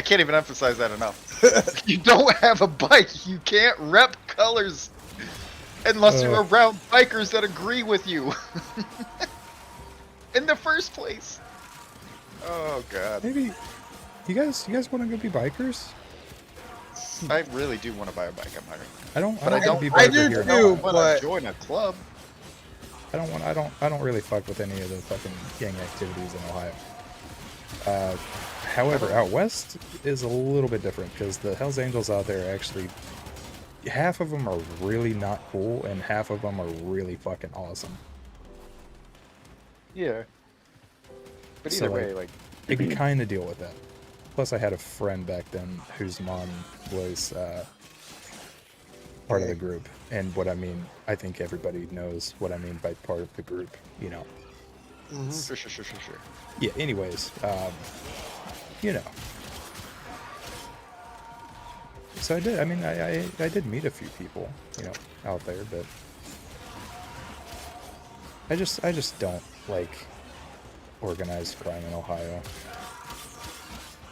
can't even emphasize that enough. You don't have a bike. You can't rep colors unless you're around bikers that agree with you. in the first place. Oh god. Maybe you guys want to go be bikers? I really do want to buy a bike. I'm not gonna. I don't. But I I don't. Be don't- I biker do here in too. Ohio. Want But- to join a club? I don't really fuck with any of the fucking gang activities in Ohio. However, out west is a little bit different because the Hells Angels out there actually, half of them are really not cool and half of them are really fucking awesome. Yeah. But So, either way, like, I can kind of deal with that. Plus, I had a friend back then whose mom was part of the group, and what I mean, I think everybody knows what I mean by part of the group. You know. sure. Yeah. Anyways, you know. So I did. I mean, I did meet a few people, you know, out there, but I just don't like organized crime in Ohio.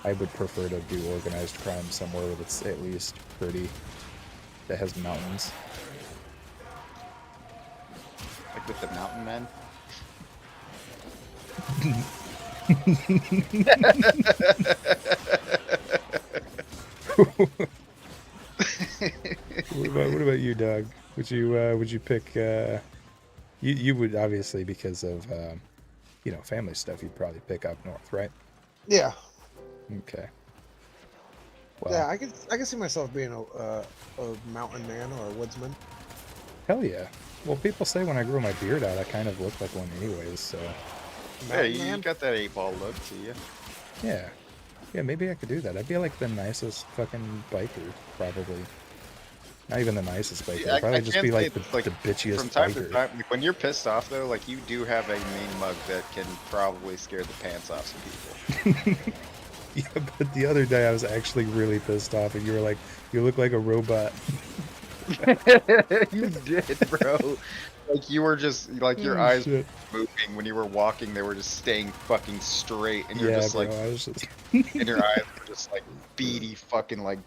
I would prefer to do organized crime somewhere that's at least pretty, that has mountains. Like with the mountain men. What about you, Doug? Would you pick? You would obviously, because of you know, family stuff. You'd probably pick up north, right? Yeah. Okay. Well, Yeah, I can see myself being a mountain man or a woodsman. hell yeah. Well, people say when I grow my beard out, I kind of look like one anyways. So Yeah, Mountain you man? got that 8-ball look to you. yeah, maybe I could do that. I'd be like the nicest fucking biker, probably. Not even the nicest biker. Yeah, I'd probably I just can be say like it's, the bitchiest From time biker. to time, like when you're pissed off though, like you do have a mean mug that can probably scare the pants off some people. Yeah, but the other day I was actually really pissed off, and you were like, "You look like a robot." You did, bro. Like you were just like your Oh, eyes shit. moving when you were walking. They were just staying fucking straight, and you're Yeah, just bro. like, I was just. and your eyes were just like beady fucking like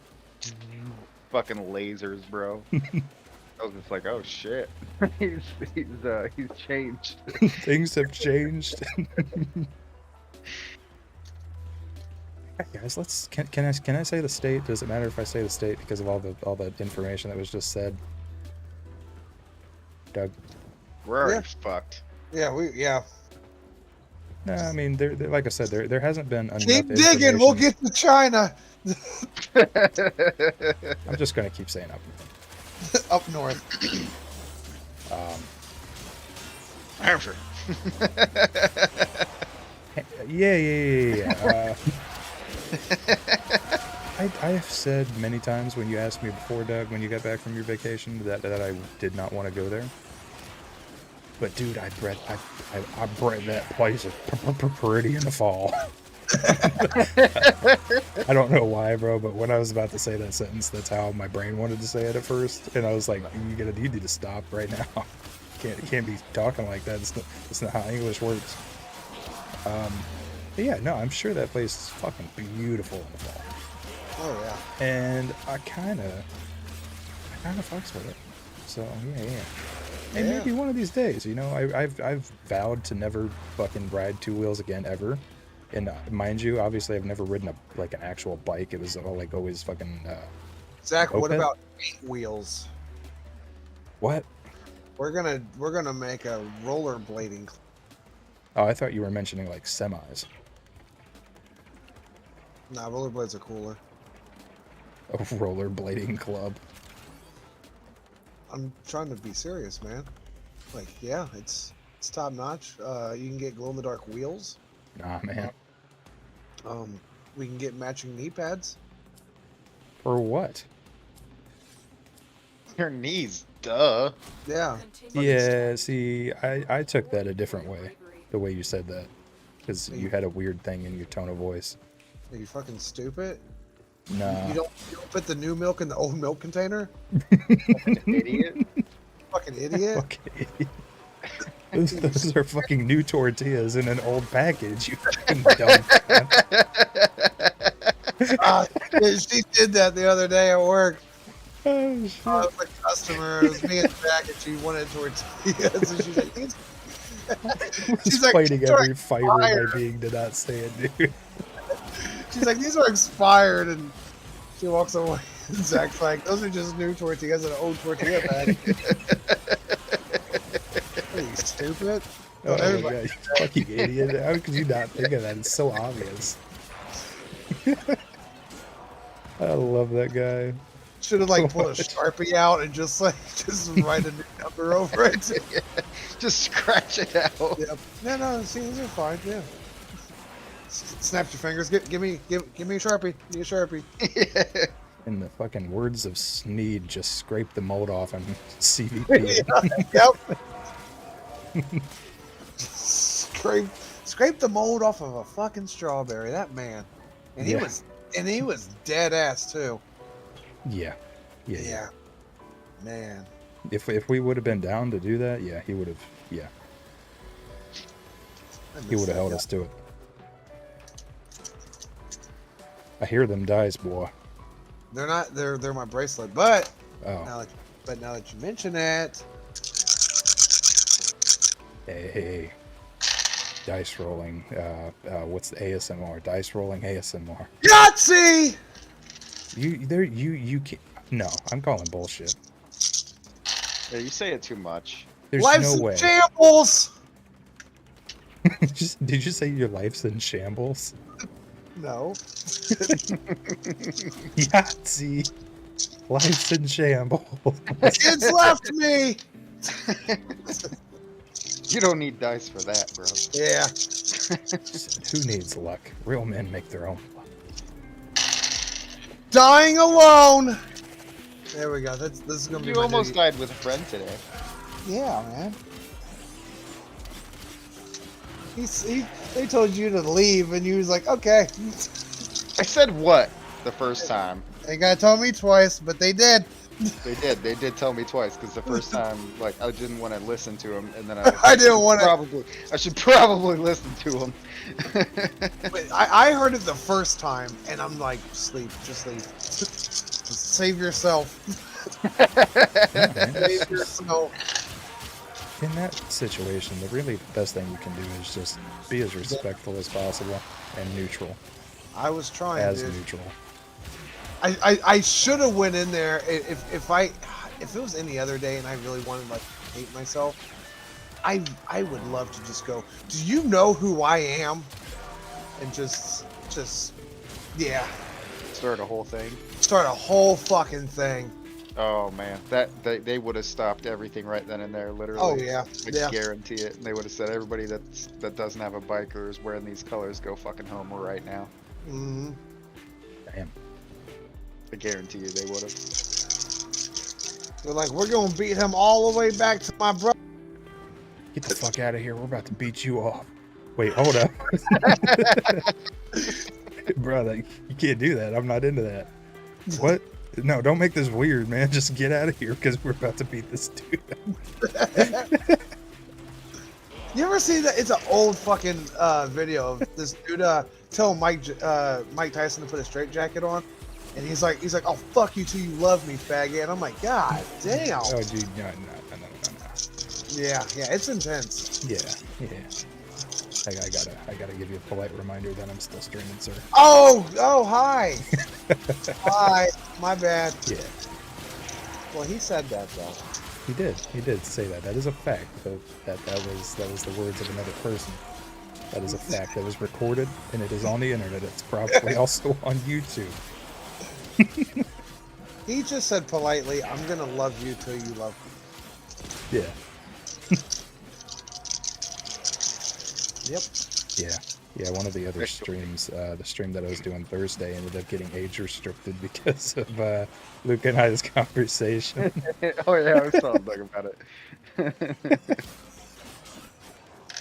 fucking lasers, bro. I was just like, oh shit. he's changed. Things have changed. Hey guys, can I say the state? Does it matter if I say the state because of all the information that was just said? Doug. We're already Yeah. fucked. Yeah. No, I mean there like I said, there hasn't been enough Keep digging. We'll information. get to China. I'm just gonna keep saying up. Up north. Hampshire. Yeah. I have said many times when you asked me before, Doug, when you got back from your vacation, that I did not want to go there. But dude, I bred that place pretty in the fall. I don't know why, bro, but when I was about to say that sentence, that's how my brain wanted to say it at first, and I was like, you need to stop right now. Can't be talking like that. It's not how English works. But yeah, no, I'm sure that place is fucking beautiful in the fall. Oh yeah. And I kind of fucks with it. So yeah. And Yeah. maybe one of these days, you know, I've vowed to never fucking ride two wheels again ever. And mind you, obviously I've never ridden an actual bike. It was all like always fucking Zach, what Okay. about 8 wheels? what? We're gonna make a rollerblading. Oh, I thought you were mentioning like semis. Nah, rollerblades are cooler. A rollerblading club. I'm trying to be serious, man. Like, yeah, it's top notch. You can get glow in the dark wheels. Nah, man. We can get matching knee pads. For what? Your knees, duh. Yeah. Yeah, see, I took that a different way. The way you said that. Because you had a weird thing in your tone of voice. Are you fucking stupid? Nah. You don't put the new milk in the old milk container? Idiot. Fucking idiot. Okay. Those are fucking new tortillas in an old package. You fucking dumb. She did that the other day at work. Oh, shit. I was a customer. It was me in the back, and she wanted tortillas. And she's like, She's like, fighting "These are every fiber in my expired." being to not say it, dude. She's like, these are expired, and she walks away. Zach's like, those are just new tortillas in an old tortilla bag. Are you stupid? Oh my Everybody- god, you fucking idiot. How could you not think of that? It's so obvious. I love that guy. Should have like pulled a Sharpie out and just write a new number over it. Just scratch it out. Yep. No, see, these are fine. Yeah. Snap your fingers. Give me a Sharpie. Give me a Sharpie. In the fucking words of Sneed, just scrape the mold off and CVP. Yep. Scrape the mold off of a fucking strawberry. That man, and he was dead ass too. Yeah. Man. If we would have been down to do that, yeah, he would have. Yeah, he would have held us to it. I hear them dice, boy. They're not. They're my bracelet. But Oh, now that you mention it, hey. Dice rolling. What's the ASMR? Dice rolling ASMR. Yahtzee! You can't. No, I'm calling bullshit. Yeah, you say it too much. There's Life's no in way. shambles. Did you say your life's in shambles? No. Yahtzee. Life's in shambles. Kids left me. You don't need dice for that, bro. Yeah. Who needs luck? Real men make their own luck. Dying alone. There we go. This is gonna be. You my almost new- died with a friend today. Yeah, man. They told you to leave, and you was like, okay. I said what the first time? They gotta tell me twice, but they did. They did tell me twice because the first time, like, I didn't want to listen to him, and then I didn't want to. I should probably listen to him. I heard it the first time, and I'm like, sleep, just sleep. Save yourself. Save yourself. In that situation, the really best thing you can do is just be as respectful as possible and neutral. I was trying, As dude. neutral. I should have went in there if it was any other day and I really wanted to like hate myself. I would love to just go, do you know who I am? And just yeah, Start a whole thing. start a whole fucking thing. Oh man, they would have stopped everything right then and there, literally. Oh yeah, I yeah. guarantee it. And they would have said everybody that doesn't have a bike or is wearing these colors, go fucking home right now. hmm Damn. I guarantee you they would have. They're like, we're gonna beat him all the way back to my brother. Get the fuck out of here. We're about to beat you off. Wait, hold up. Brother, you can't do that. I'm not into that. What? No, don't make this weird, man. Just get out of here because we're about to beat this dude. You ever see that? It's an old fucking video of this dude telling Mike Tyson to put a straitjacket on, and he's like, oh fuck you till you love me, faggot. And I'm like, god damn. Oh, dude, no. Yeah, it's intense. Yeah. I gotta give you a polite reminder that I'm still streaming, sir. Oh, hi. Hi, my bad. Yeah, Well, he said that though. he did say that. That is a fact. That was the words of another person. That is a fact. That was recorded and it is on the internet. It's probably also on YouTube. He just said politely, I'm gonna love you till you love me. Yeah. Yep. Yeah, one of the other streams, the stream that I was doing Thursday, ended up getting age restricted because of Luke and I's conversation. Oh yeah, I was talking about it.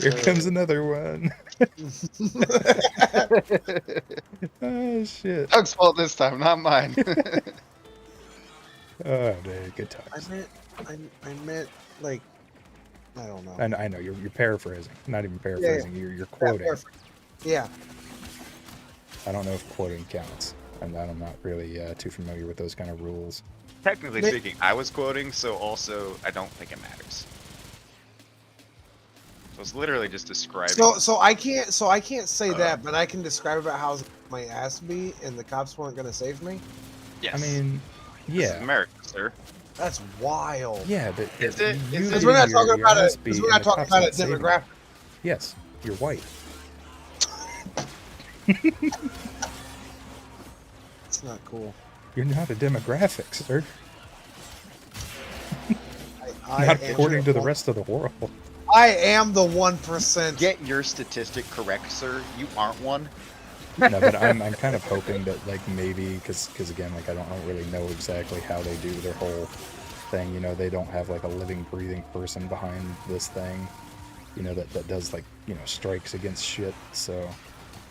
Here comes another one. Oh, shit. Doug's fault this time, not mine. Oh, dude, good times. I meant like, I don't know. And I know you're paraphrasing, not even paraphrasing. You're quoting. Yeah. I don't know if quoting counts. I'm not really too familiar with those kind of rules. Technically speaking, I was quoting, so also I don't think it matters. I was literally just describing. So I can't say that, but I can describe about how my ass beat and the cops weren't gonna save me. Yes. I mean, This is yeah, America, sir. That's wild. yeah, but Is it? you Is it? Because we're not getting talking your about ass it. beat Because we're and not the talking cops about not a saving you. demographic. Yes, you're white. It's not cool. You're not a demographic, sir. I Not am according to the one- rest of the world. I am the 1%. Get your statistic correct, sir. You aren't one. No, but I'm kind of hoping that like maybe because again like I don't really know exactly how they do their whole thing. You know, they don't have like a living, breathing person behind this thing. You know that does like strikes against shit. So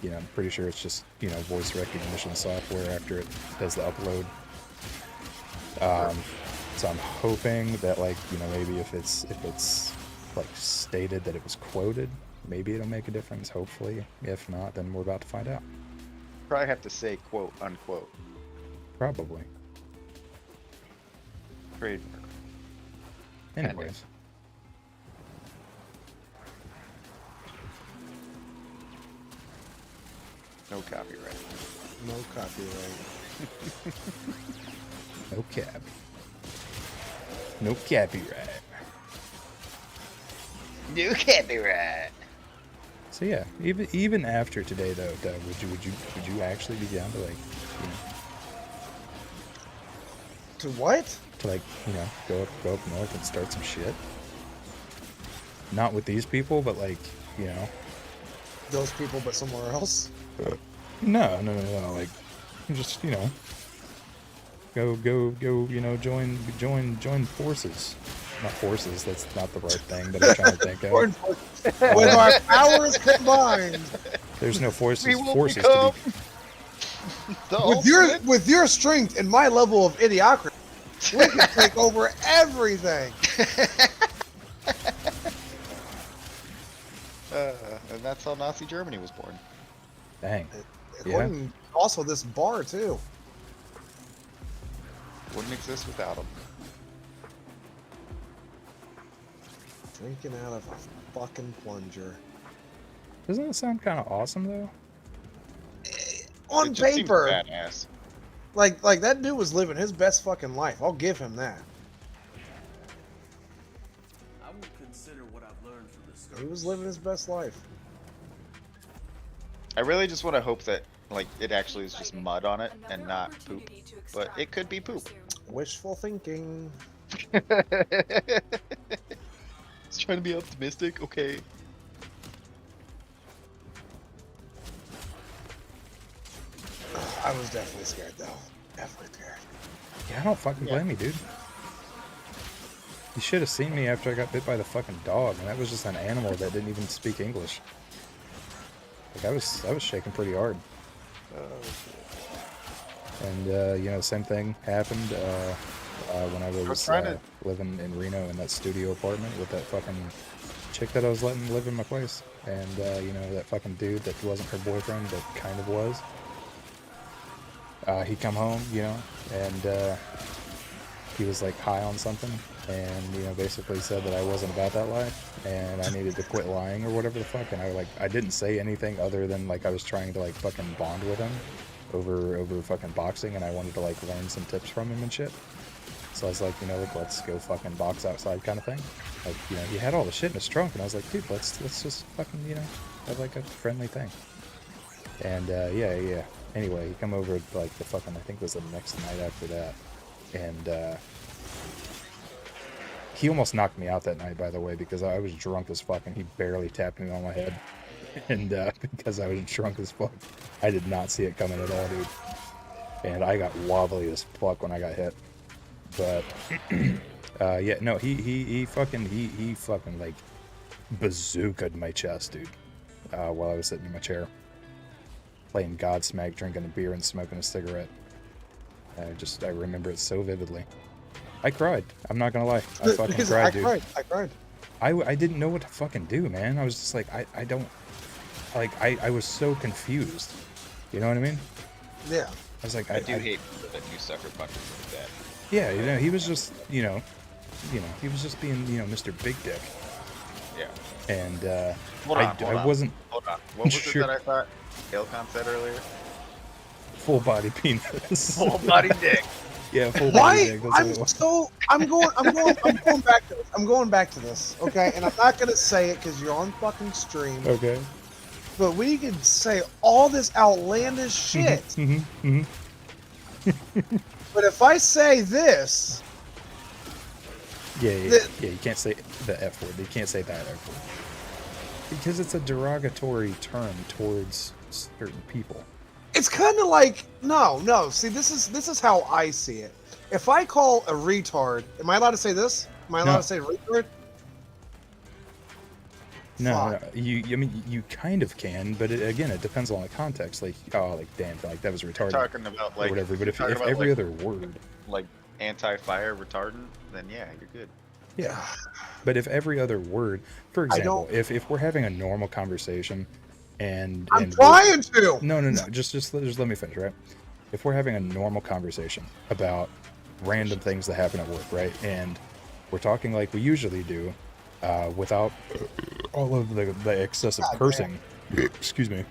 I'm pretty sure it's just voice recognition software after it does the upload. So I'm hoping that like maybe if it's like stated that it was quoted, maybe it'll make a difference. Hopefully, if not, then we're about to find out. Probably have to say quote unquote. Probably. Trademark. Anyways. No copyright. No copyright. No cap. No copyright. No copyright. So yeah, even after today though, Doug, would you actually be down to like To what? to like go up north and start some shit? Not with these people, but like Those people, but somewhere else. no, like just go join forces. Not forces, that's not the right thing that I'm trying to think of. With our powers combined, There's no forces We will forces become to be the with your strength and my level of idiocracy, we can take over everything. And that's how Nazi Germany was born. dang. According also this bar too. Wouldn't exist without them. Drinking out of a fucking plunger. Doesn't that sound kind of awesome though? On It just seems paper, badass. like that dude was living his best fucking life. I'll give him that. I will consider what I've learned from this. He was living his best life. I really just want to hope that like it actually is just mud on it and not poop. But it could be poop. Wishful thinking. It's trying to be optimistic. Okay. I was definitely scared though. Definitely scared. Yeah, I don't fucking blame you, dude. You should have seen me after I got bit by the fucking dog, and that was just an animal that didn't even speak English. Like I was shaking pretty hard. And same thing happened when I was trying to- living in Reno in that studio apartment with that fucking chick that I was letting live in my place, and that fucking dude that wasn't her boyfriend but kind of was. He come home, and he was like high on something, and basically said that I wasn't about that life, and I needed to quit lying or whatever the fuck. And I didn't say anything other than like I was trying to like fucking bond with him over fucking boxing, and I wanted to like learn some tips from him and shit. So I was like, let's go fucking box outside kind of thing. Like, he had all the shit in his trunk, and I was like, dude, let's just fucking have like a friendly thing. And yeah. Anyway, he come over like the fucking, I think it was the next night after that, and he almost knocked me out that night, by the way, because I was drunk as fuck, and he barely tapped me on my head. And because I was drunk as fuck, I did not see it coming at all, dude. And I got wobbly as fuck when I got hit. But yeah, no, he fucking like bazookaed my chest, dude, while I was sitting in my chair playing Godsmack, drinking a beer and smoking a cigarette. I remember it so vividly. I cried. I'm not gonna lie. I fucking cried, dude. I cried. I didn't know what to fucking do, man. I was just like, I don't, like, I was so confused. You know what I mean? Yeah. I I was like, do hate people that do sucker punches like that. Yeah, he was just, he was just being, Mr. Big Dick. Yeah. And Hold on, hold I on, wasn't hold on. What was sure. it that I thought Ilcon said earlier? Full body penis. Full body dick. Yeah, full body Why? dick. That's what it was. I'm going back to this. I'm going back to this. Okay, and I'm not gonna say it because you're on fucking stream. Okay. But we can say all this outlandish shit. Mm-hmm. But if I say this, Yeah, The- you can't say the F word. You can't say that F word. Because it's a derogatory term towards certain people. it's kind of like no. See, this is how I see it. If I call a retard, am I allowed to say this? Am I allowed No. to say retard? No, Fuck. I mean, you kind of can, but again, it depends on the context. Like, oh, like, damn, like, that was retarded Talking about or like whatever. But if talking about, every like, other word, like anti-fire retardant, then yeah, you're good. yeah. But if every other word, for I example, don't- if we're having a normal conversation and I'm and trying to. no, just let me finish, right? If we're having a normal conversation about random things that happen at work, right, and we're talking like we usually do, without all of the excessive God cursing, excuse me,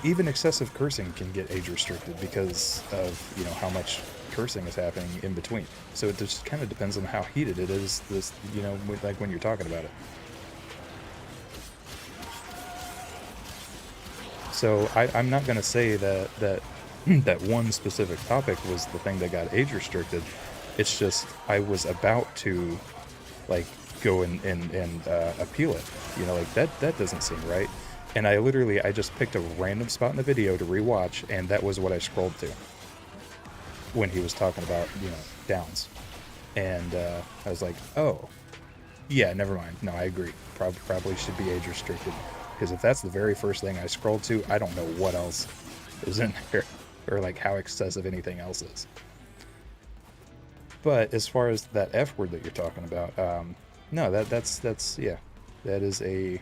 even excessive cursing can get age restricted because of, you know, how much cursing is happening in between. So it just kind of depends on how heated it is, this, you know, like when you're talking about it. So I'm not going to say that that one specific topic was the thing that got age restricted. It's just I was about to like go and appeal it. You know, like that doesn't seem right. And I just picked a random spot in the video to rewatch, and that was what I scrolled to when he was talking about, you know, downs. And I was like, oh, yeah, never mind. No, I agree. Probably should be age restricted. Because if that's the very first thing I scrolled to, I don't know what else is in there, or like how excessive anything else is. But as far as that F word that you're talking about, no, that's yeah, that is a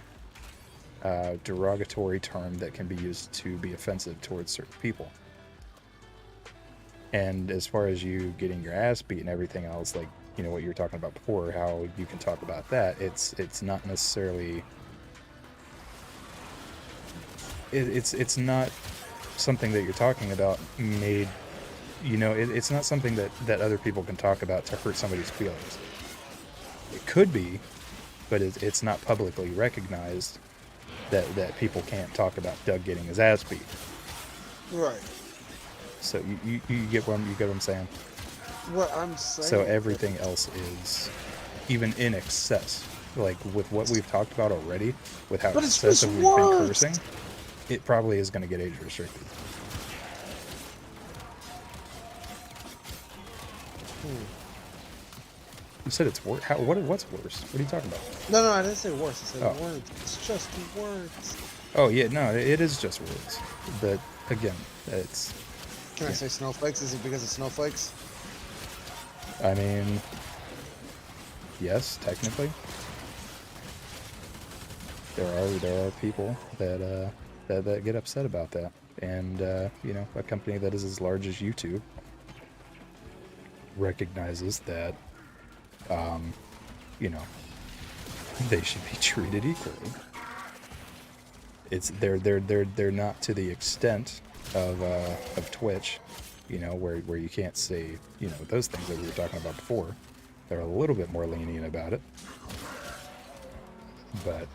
derogatory term that can be used to be offensive towards certain people. And as far as you getting your ass beat and everything else, like, you know, what you were talking about before, how you can talk about that, it's not necessarily it's not something that you're talking about made, you know, it's not something that other people can talk about to hurt somebody's feelings. It could be, but it's not publicly recognized that people can't talk about Doug getting his ass beat. Right. So you get what I'm saying? What I'm saying. So everything else is even in excess, like with what we've talked about already, with how But it's just excessive we've been words. cursing, it probably is going to get age restricted. You said it's worse. What's worse? What are you talking about? No, I didn't say words. I said Oh. words. It's just words. Oh yeah, no, it is just words. But again, it's. Can I say snowflakes? Is it because of snowflakes? I mean, yes, technically. There are people that that get upset about that, and you know, a company that is as large as YouTube recognizes that, you know, they should be treated equally. It's they're not to the extent of Twitch, you know, where you can't say, you know, those things that we were talking about before. They're a little bit more lenient about it. But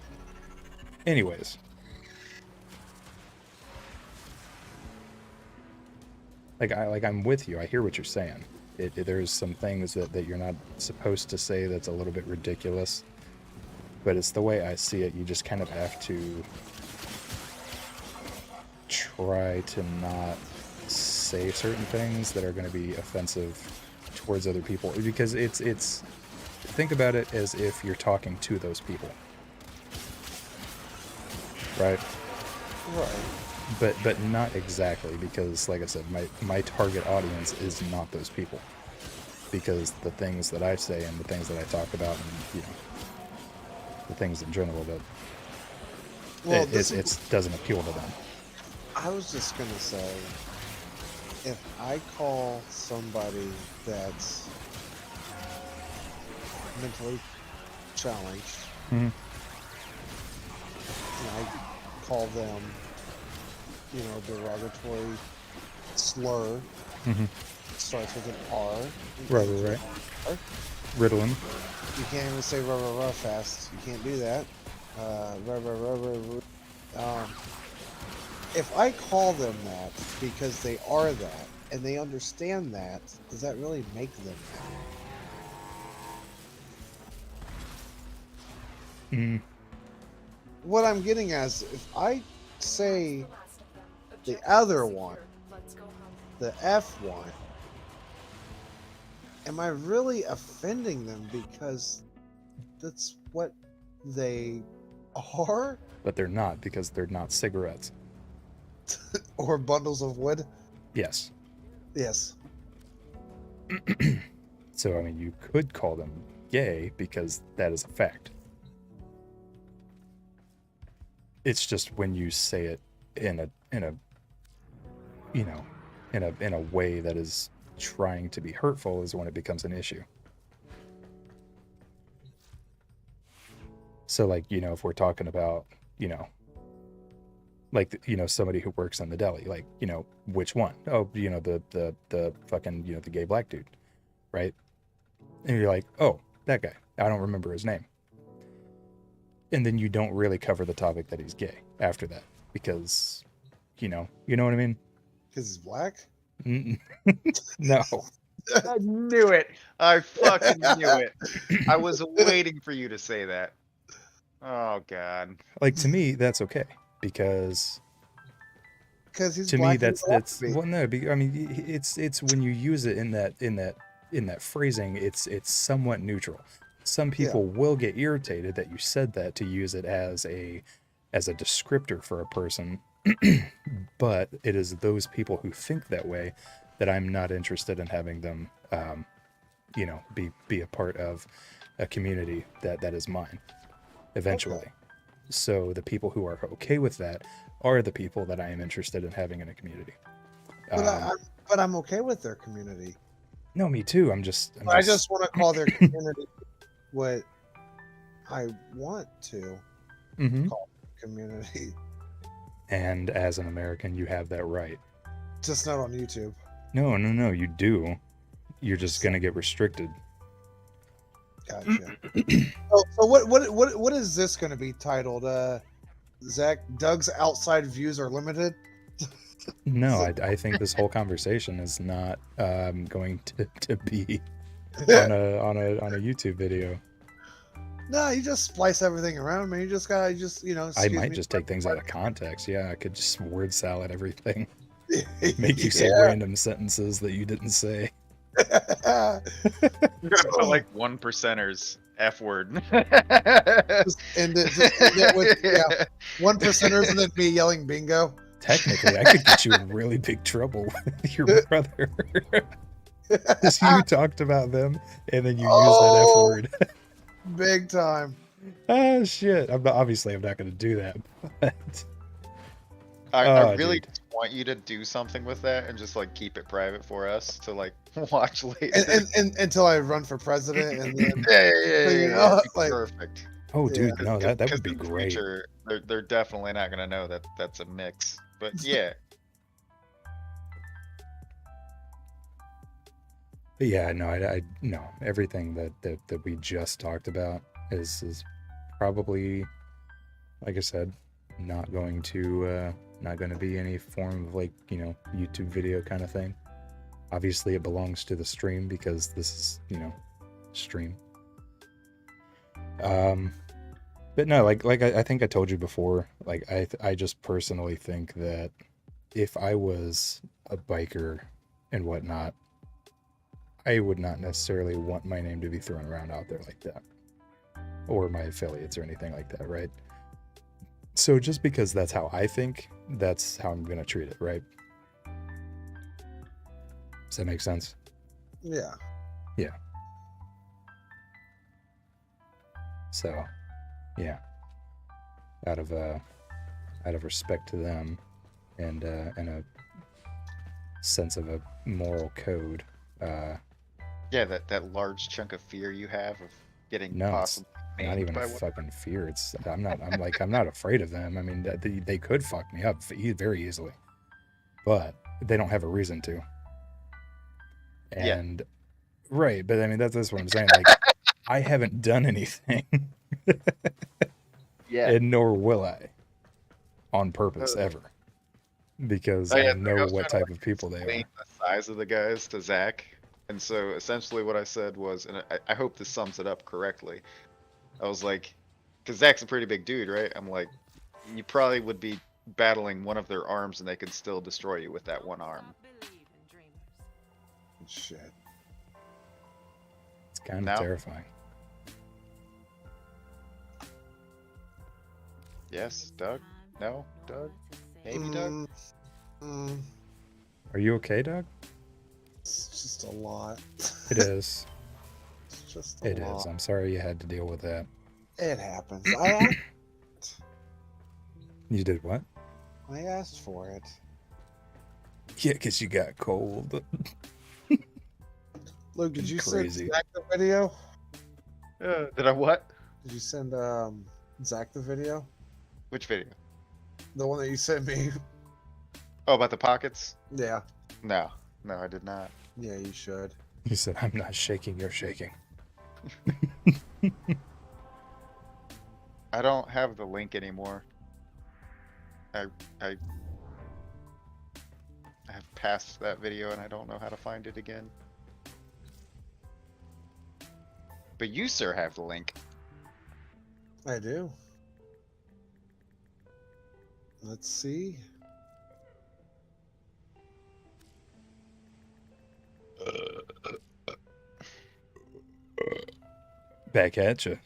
anyways, I'm with you. I hear what you're saying. There's some things that you're not supposed to say that's a little bit ridiculous, but it's the way I see it. You just kind of have to try to not say certain things that are going to be offensive towards other people, because it's think about it as if you're talking to those people, right? Right. But not exactly, because like I said, my target audience is not those people, because the things that I say and the things that I talk about, and you know, the things in general, that Well, it doesn't appeal to them. I was just gonna say, if I call somebody that's mentally challenged, Mhm. and I call them, derogatory slur. Mhm. Starts with an R. Right. Ritalin. You can't even say rah rah rah fast. You can't do that. Rah rah rah rah. If I call them that because they are that and they understand that, does that really make them that? Mm. What I'm getting at is if I say The last of them. the Objective other secured. one, Let's go home. the F one, am I really offending them because that's what they are? But they're not, because they're not cigarettes. Or bundles of wood? Yes. Yes. So I mean, you could call them gay because that is a fact. It's just when you say it in a in a way that is trying to be hurtful is when it becomes an issue. So like, if we're talking about, like, somebody who works in the deli, like, which one? Oh, the fucking, the gay black dude, right? And you're like, oh, that guy. I don't remember his name. And then you don't really cover the topic that he's gay after that because, you know what I mean? Because he's black? No. I knew it. I fucking knew it. I was waiting for you to say that. Oh god. Like, to me, that's okay because Because he's to black. me and that's he wants to be. well, no, I mean, it's when you use it in that phrasing, it's somewhat neutral. Some people will get irritated that you said that to use it as a descriptor for a person, but it is those people who think that way that I'm not interested in having them be a part of a community that is mine eventually. Okay. So the people who are okay with that are the people that I am interested in having in a community. But I'm okay with their community. No, me too. I just want to call their community what I want to Mhm. call community. And as an American, you have that right. Just not on YouTube. No, you do. You're just gonna get restricted. Gotcha. So what is this going to be titled? Zach, Doug's outside views are limited. No, I think this whole conversation is not going to be on a YouTube video. No, you just splice everything around, man. You just gotta I might just take things out of context. Yeah, I could just word salad everything. Make you say random sentences that you didn't say. I'm gonna put like 1%ers F word. Just end it with 1%ers and then me yelling bingo. Technically, I could get you in really big trouble with your brother. Because you talked about them and then you used that F word. Big time. Oh shit! I'm not going to do that. But I really dude. just want you to do something with that and just like keep it private for us to like watch later. And until I run for president, and then Yeah, like, perfect. Oh, dude, no, that 'Cause would be in the great. future, they're definitely not gonna know that that's a mix. But yeah, But yeah, no, I no. Everything that we just talked about is probably, like I said, not going to be any form of like YouTube video kind of thing. Obviously, it belongs to the stream because this is stream. But no, like I think I told you before, like I just personally think that if I was a biker and whatnot, I would not necessarily want my name to be thrown around out there like that, or my affiliates or anything like that, right? So just because that's how I think, that's how I'm gonna treat it, right? Does that make sense? yeah. Yeah. So, yeah. Out of respect to them, and a sense of a moral code. yeah, that large chunk of fear you have of getting No, possibly not maimed even by a one. fucking fear. It's I'm not afraid of them. I mean, they could fuck me up very easily, but they don't have a reason to. Yeah. And right, but I mean that's what I'm saying. Like, I haven't done anything, Yeah. and nor will I, on purpose ever, because Oh, I yeah, know I was what trying to, type of people they explain are. the size of the guys to Zach. And so essentially what I said was, and I hope this sums it up correctly. I was like, cause Zach's a pretty big dude, right? I'm like, you probably would be battling one of their arms and they could still destroy you with that one arm. Shit. It's kind of No? terrifying. Yes, Doug? No, Doug? Maybe Doug? Mm, mm, Are you okay, Doug? it's just a lot. It is. It's just a It lot. is. I'm sorry you had to deal with that. It happens. You did what? I asked for it. Yeah, because you got cold. Luke, did you send Crazy. Zach the video? Did I what? Did you send Zach the video? Which video? The one that you sent me? Oh, about the pockets? Yeah. No, I did not. Yeah, you should. He said, I'm not shaking, you're shaking. I don't have the link anymore. I have passed that video and I don't know how to find it again. But you, sir, have the link. I do. Let's see. Back at you.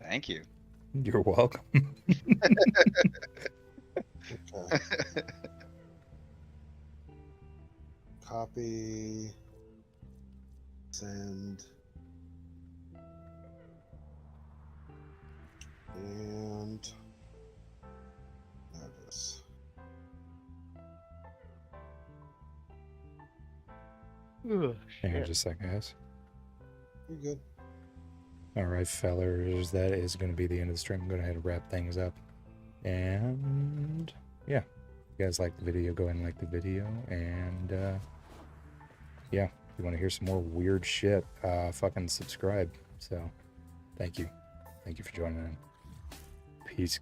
Thank you. You're welcome. Okay. Copy. Send. And there it is. Hang on just a second, guys. You're good. All right, fellers, that is going to be the end of the stream. I'm going to head to wrap things up. And yeah, if you guys like the video, go ahead and like the video. And yeah, if you want to hear some more weird shit, fucking subscribe. So thank you. Thank you for joining in. Peace.